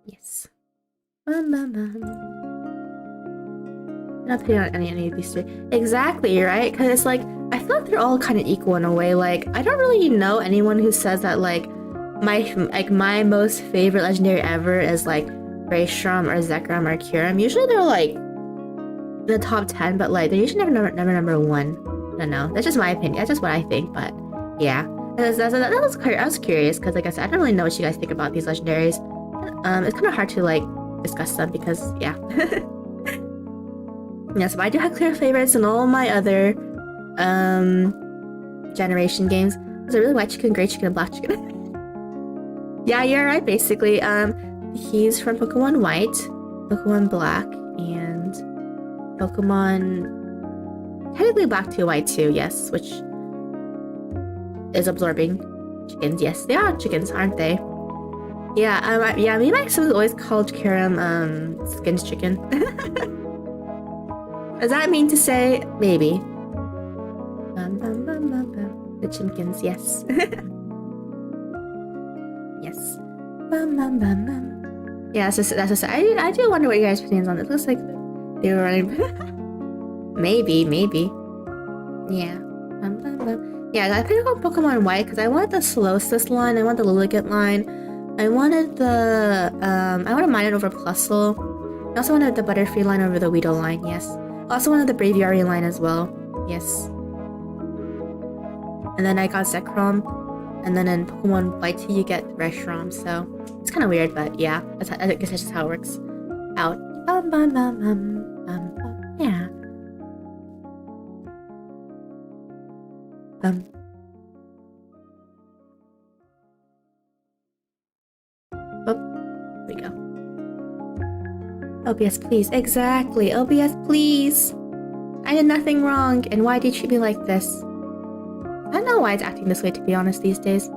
Yes. Not putting on any of these three. Exactly, right? Because it's like, I feel like they're all kind of equal in a way. Like, I don't really know anyone who says that, like, my most favorite legendary ever is, like, Grayshram or Zekrom or Kyurem. Usually they're, like, in the top 10, but, like, they're usually never number 1. I don't know. That's just my opinion. That's just what I think, but, yeah. I was curious, because, like I said, I don't really know what you guys think about these legendaries. It's kind of hard to, like, discuss them because, yeah. Yes, but I do have clear favorites in all my other generation games. Is it really white chicken, gray chicken, and black chicken? Yeah, you're right, basically. He's from Pokemon White, Pokemon Black, and Pokemon technically Black 2, White 2, yes, which is absorbing chickens. Yes, they are chickens, aren't they? Yeah, me and my son always called Kyurem Skins Chicken. Does that mean to say maybe? The chimkins, yes. Yes. Yeah, that's just I do wonder what you guys' opinions on it. It looks like they were running. maybe. Yeah. Yeah, I picked up Pokemon White because I wanted the Slowsis line, I want the Lilligant line, I wanted the I wanted Minun over Plusle. I also wanted the Butterfree line over the Weedle line, yes. I also wanted the Braviary line as well, yes. And then I got Zekrom, and then in Pokemon White 2 you get Reshiram, so it's kind of weird, but yeah, I guess that's just how it works out. Yeah. Oh, there we go. OBS, please. Exactly. OBS, please. I did nothing wrong, and why do you treat me like this? I don't know why it's acting this way, to be honest, these days. I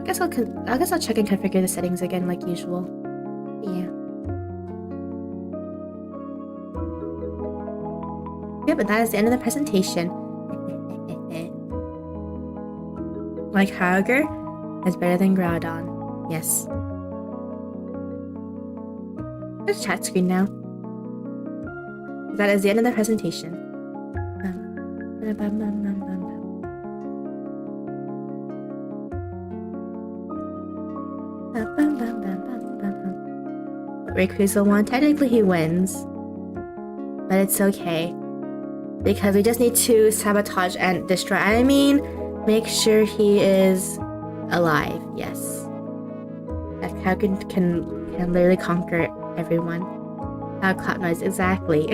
guess I'll check and configure the settings again, like usual. Yeah. Yeah, but that is the end of the presentation. Like Kyogre is better than Groudon. Yes. There's a chat screen now. That is the end of the presentation. Rayquaza won. Technically he wins. But it's okay. Because we just need to sabotage and destroy. I mean, make sure he is alive. Yes. That Kyogre can literally conquer everyone. Clap noise, exactly.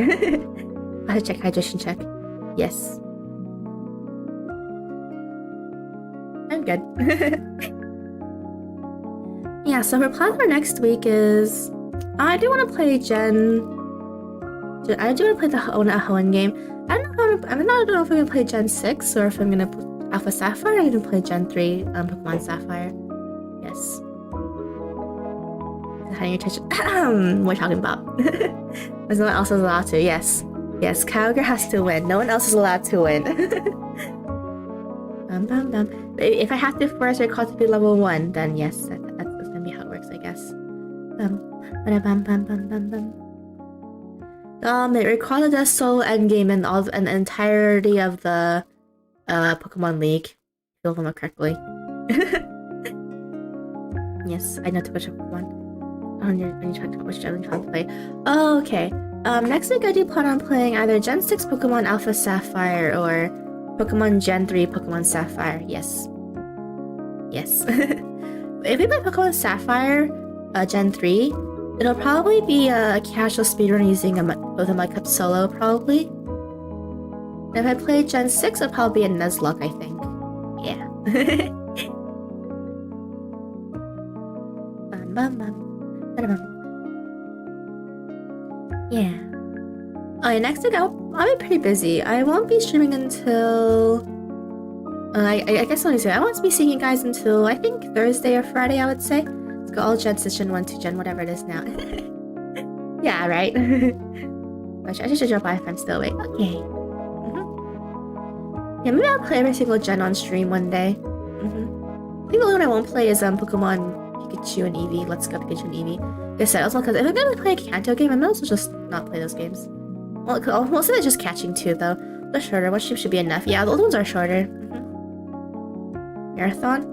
I have to check hydration check. Yes. I'm good. Yeah, so her plan for next week is I do want to play I do want to play the Hoenn game. I don't know if I'm gonna play Gen 6 or if I'm gonna play Alpha Sapphire. I'm gonna play Gen 3 Pokemon Sapphire. Yes. cutting your attention. We're talking about. There's no one else is allowed to. Yes. Yes, Kyogre has to win. No one else is allowed to win. If I have to force your call to be level 1, then yes, that's gonna be how it works, I guess. It recorded the solo endgame and all and the entirety of the Pokemon League. If I remember correctly. Yes, I know to which Pokemon. When you're trying to which gym I'm trying to play. Oh, okay. Next week I do plan on playing either Gen 6 Pokemon Alpha Sapphire or Pokemon Gen 3 Pokemon Sapphire. Yes. Yes. If we play Pokemon Sapphire Gen 3, it'll probably be a casual speedrun using both a Mudkip solo, probably. And if I play Gen 6, it'll probably be a Nuzlocke, I think. Yeah. Yeah. Oh, yeah, next week I'll be pretty busy. I won't be streaming until... I guess let me say, I won't be seeing you guys until, I think, Thursday or Friday, I would say. Let's go all Gen 6, Gen 1, 2, Gen whatever it is now. Yeah, right? I should drop by if I'm still awake. Okay. Yeah, maybe I'll play every single Gen on stream one day. I think the only one I won't play is Pokemon Pikachu and Eevee. Let's go Pikachu and Eevee. Like I said, also because if I'm gonna play a Kanto game, I might as well just not play those games. Well, most of it's just catching too, though. They're shorter. One stream should be enough. Yeah, the old ones are shorter. Marathon?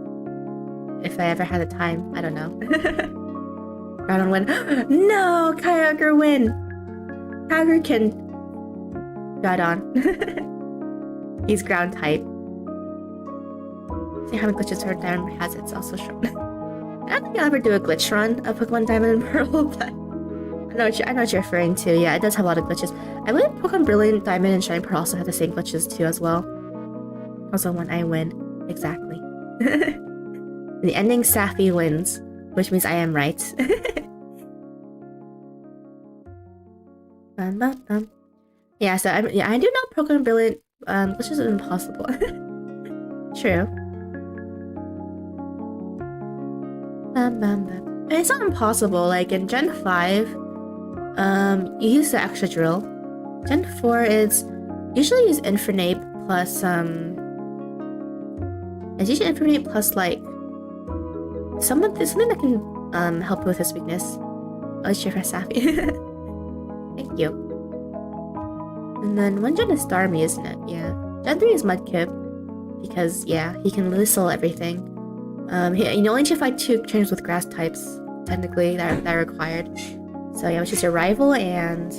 If I ever had the time, I don't know. Groudon win. No! Kyogre win! Kyogre can... Groudon. He's ground type. See how many glitches her Diamond has, it's also short. I don't think I'll ever do a glitch run of Pokemon Diamond and Pearl, but... I know what you're referring to. Yeah, it does have a lot of glitches. I believe Pokemon Brilliant, Diamond, and Shining Pearl also have the same glitches too as well. Also when I win. Exactly. The ending Sappy wins, which means I am right. Yeah, so I do know Pokemon Brilliant glitches are impossible. True. It's not impossible. Like in Gen 5, you use the extra drill. Gen 4 is usually use Infernape plus it's usually Infernape plus like something that can help you with his weakness. Oh, it's cheer for Sappy. Thank you. And then one Gen is Starmie, isn't it? Yeah. Gen 3 is Mudkip because yeah, he can whistle everything. You only need to fight 2 trainers with grass types, technically, that are required. So yeah, which is your rival and...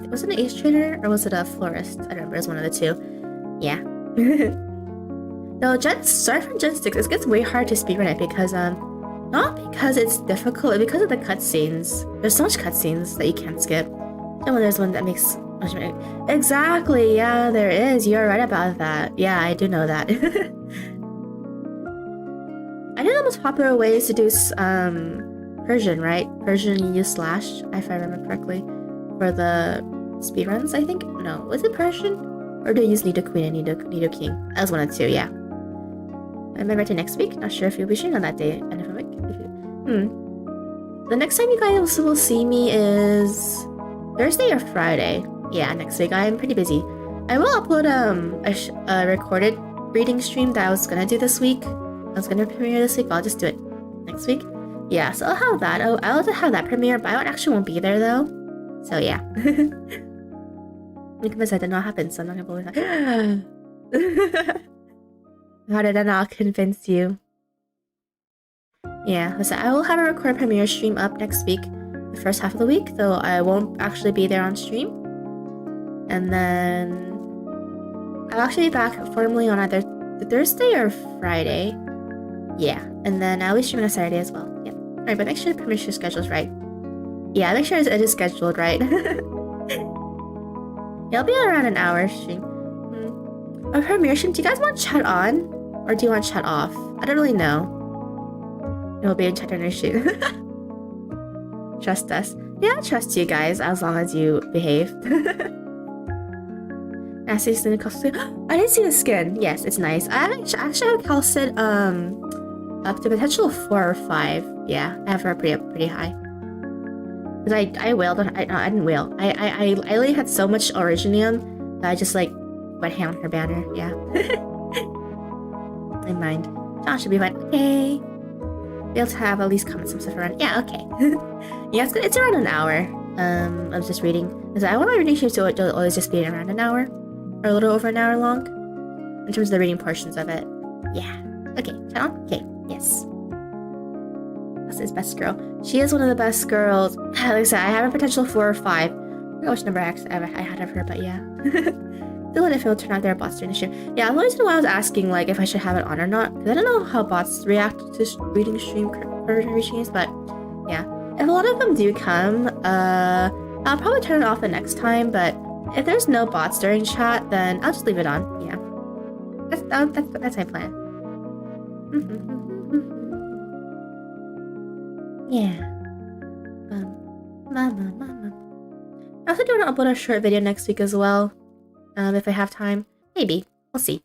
was it an Ace Trainer or was it a Florist? I don't remember, it was one of the 2. Yeah. No, sorry for Gen 6, it gets way hard to speedrun it because, not because it's difficult, because of the cutscenes. There's so much cutscenes that you can't skip. And when there's one that makes... Exactly, yeah, there is. You're right about that. Yeah, I do know that. I know the most popular way is to do Persian, right? Persian, you use slash, if I remember correctly, for the speedruns, I think? No, was it Persian? Or do you use Nidoqueen and Nidoking? That was one of the 2, yeah. I remember to next week. Not sure if you'll be streaming on that day. End of the week. The next time you guys will see me is Thursday or Friday. Yeah, next week. I'm pretty busy. I will upload a recorded reading stream that I was gonna do this week. I was gonna premiere this week, but I'll just do it next week. Yeah, so I'll have that. I'll have that premiere, but I actually won't be there though. So yeah. Because that did not happen, so I'm not gonna believe that. How did I not convince you? Yeah, so I will have a recorded premiere stream up next week, the first half of the week, though I won't actually be there on stream. And then I'll actually be back formally on either the Thursday or Friday. Yeah, and then I'll be streaming on Saturday as well. Yeah. Alright, but make sure the premiere schedule's right. Yeah, make sure it is scheduled right. Yeah, I'll be on around an hour stream. A premiere stream, do you guys want chat on? Or do you want chat off? I don't really know. It will be in chat on your stream. Trust us. Yeah, I trust you guys as long as you behave. Nasty skin Calcid. I didn't see the skin. Yes, it's nice. I actually have Calcid up to potential 4 or 5. Yeah, I have her pretty high. Cause I wailed on I didn't wail. I literally had so much Originium that I just like went ham on her banner. Yeah. Never mind. John should be fine. Okay. Be able to have at least comment some stuff around. Yeah. Okay. Yeah, it's good. It's around an hour. I was just reading. Cause I want my reading streams to always just be around an hour, or a little over an hour long, in terms of the reading portions of it. Yeah. Okay. Channel. Okay. Yes. That's his best girl. She is one of the best girls. Like I said, I have a potential 4 or 5. I don't know which number I had of her, but yeah. Still let it feel turn out their bots during the stream. Yeah, the reason why I was asking like if I should have it on or not, because I don't know how bots react to reading stream streams, but yeah. If a lot of them do come, I'll probably turn it off the next time, but if there's no bots during chat, then I'll just leave it on. Yeah. That's my plan. Yeah. Mama. I also do want to upload a short video next week as well. If I have time. Maybe. We'll see.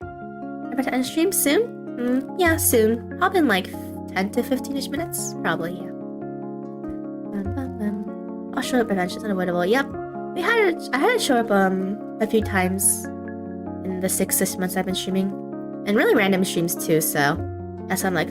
I'm about to end stream soon? Yeah, soon. Probably in like 10 to 15-ish minutes. Probably, yeah. I'll show up eventually. It's unavoidable. Yep. I had it show up a few times in the 6 months I've been streaming. And really random streams too, so that's why I'm like,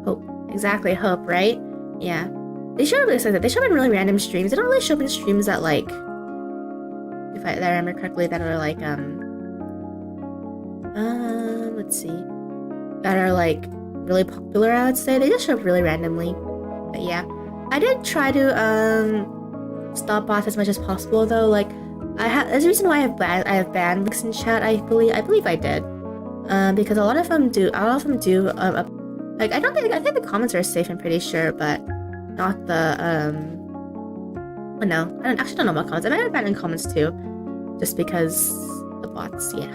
Hope. Exactly, hope, right? Yeah. They show up, like I said, they show up in really random streams. They don't really show up in streams that like, if I remember correctly, that are like, let's see, that are like really popular, I would say. They just show up really randomly. But yeah, I did try to stop bots as much as possible though. Like, there's a reason why I have banned links in chat. I believe I did, because a lot of them do. Like, I think the comments are safe. I'm pretty sure, but not the oh no, I actually don't know about comments. I might have banned in comments too, just because the bots. Yeah,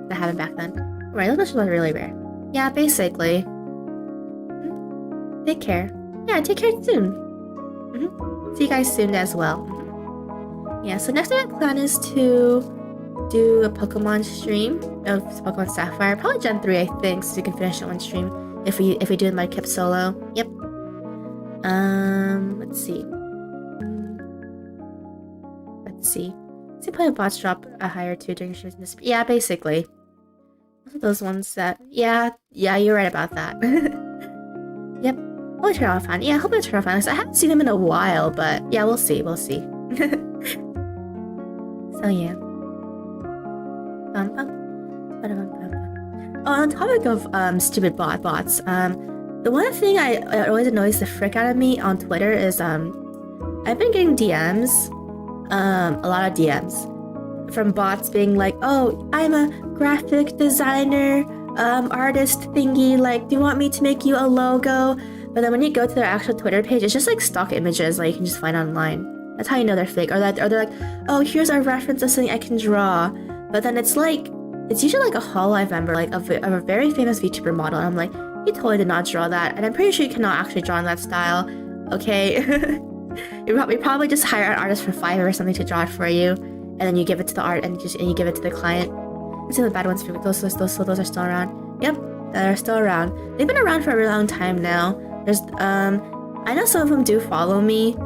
that happened back then. Right, those missions are really rare. Yeah, basically. Take care. Yeah, take care soon. See you guys soon as well. Yeah, so next thing I plan is to do a Pokemon stream of Pokemon Sapphire, probably Gen 3, I think, so you can finish it on stream if we do my Kip solo. Yep. Let's see. Let's see play a bots drop a higher 2 during streams in this. Yeah, basically. Those ones that yeah, you're right about that. Yep. Hopefully turn off on. Yeah, hopefully turn off on. I haven't seen them in a while, but yeah, we'll see. So yeah. Oh, on the topic of stupid bots, the one thing I always annoys the frick out of me on Twitter is I've been getting DMs, a lot of DMs from bots being like, oh, I'm a graphic designer, artist thingy, like, do you want me to make you a logo? But then when you go to their actual Twitter page, it's just like stock images like you can just find online. That's how you know they're fake. Or they're like, oh, here's a reference of something I can draw. But then it's usually like a Hololive member, like of a very famous VTuber model. And I'm like, you totally did not draw that. And I'm pretty sure you cannot actually draw in that style. Okay. You probably just hire an artist for $5 or something to draw it for you. And then you give it to the art and you give it to the client. Let's see the bad ones for those are still around. Yep, they're still around. They've been around for a really long time now. There's I know some of them do follow me,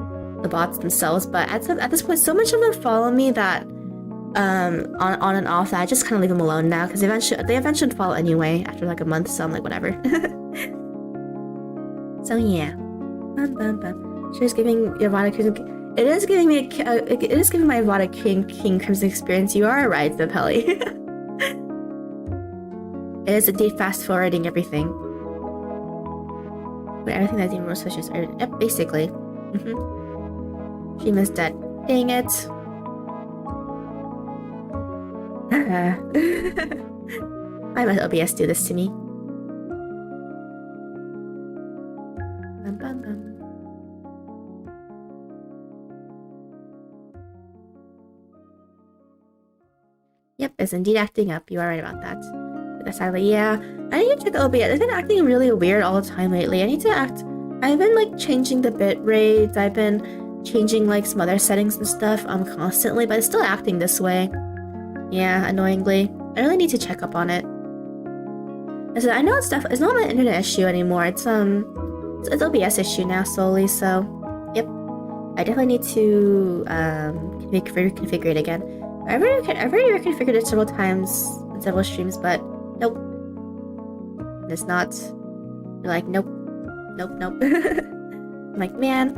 the bots themselves, but at this point, so much of them follow me that on and off that I just kind of leave them alone now because they eventually follow anyway after like a month. So I'm like, whatever. So yeah, she's giving Ivana Crimson. It is giving my Ivana King Crimson experience. You are right, Zapelli. It is indeed fast forwarding everything. But everything that's in Rose Fishes are basically. She missed dead. Dang it. Why must OBS do this to me? is indeed acting up. You are right about that. But decidedly, yeah. I need to check OBS. It's been acting really weird all the time lately. I've been like changing the bit rates. I've been changing like some other settings and stuff constantly, but it's still acting this way. Yeah, annoyingly. I really need to check up on it. I know it's not an internet issue anymore. It's OBS issue now solely, so yep. I definitely need to reconfigure it again. I've already reconfigured it several times in several streams, but nope. It's not. You're like, nope. Nope. I'm like, man.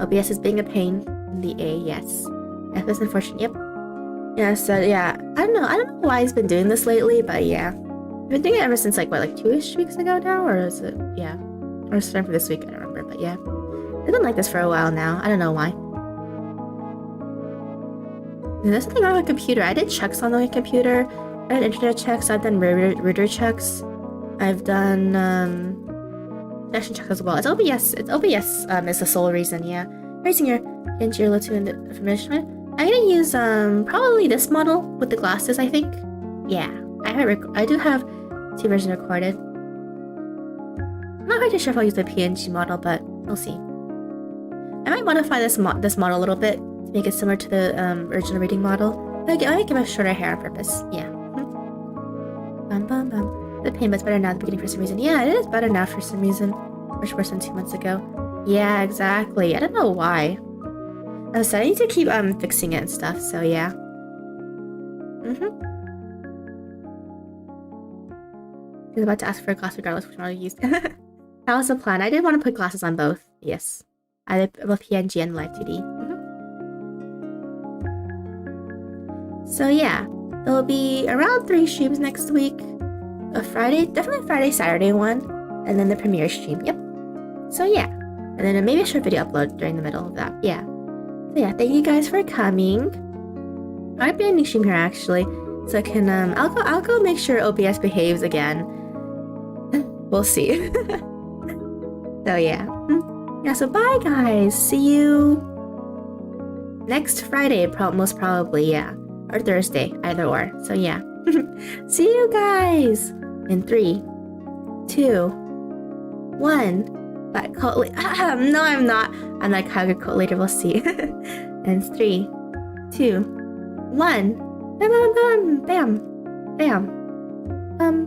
OBS is being a pain in the A, yes. That's unfortunate, yep. Yeah, so yeah. I don't know why he's been doing this lately, but yeah. I've been doing it ever since like 2-ish weeks ago now, or is it, yeah. Or it's time for this week, I don't remember, but yeah. It's been like this for a while now. I don't know why. There's something wrong with the computer. I did checks on the computer. I did internet checks. I've done router checks. I've done connection checks as well. It's OBS. It's OBS is the sole reason. Yeah, raising your little information. I'm gonna use probably this model with the glasses. I think. Yeah, I do have 2 versions recorded. I'm not quite sure if I'll use the PNG model, but we'll see. I might modify this model a little bit to make it similar to the original reading model. I might give it shorter hair on purpose. Yeah. Bum bum bum. The pain, but it's better now at the beginning for some reason. Yeah, it is better now for some reason. Much worse than 2 months ago. Yeah, exactly. I don't know why. So I need to keep fixing it and stuff. So yeah. I was about to ask for a glass regardless which one I used. That was the plan. I did want to put glasses on both. Yes. I did both PNG and Live 2D. So yeah, there'll be around 3 streams next week. A Friday, definitely a Friday, Saturday one, and then the premiere stream. Yep. So yeah, and then maybe a short video upload during the middle of that. Yeah. So yeah, thank you guys for coming. I might be ending stream here actually, so I can I'll go make sure OBS behaves again. We'll see. So yeah. Yeah. So bye guys. See you next Friday, most probably. Yeah. Or Thursday, either or. So yeah. See you guys in 3, 2, 1. But no, I'm not. I'm like Kyogre quote later. We'll see. And 3, 2, 1. Bam, bam, bam, bam, bam.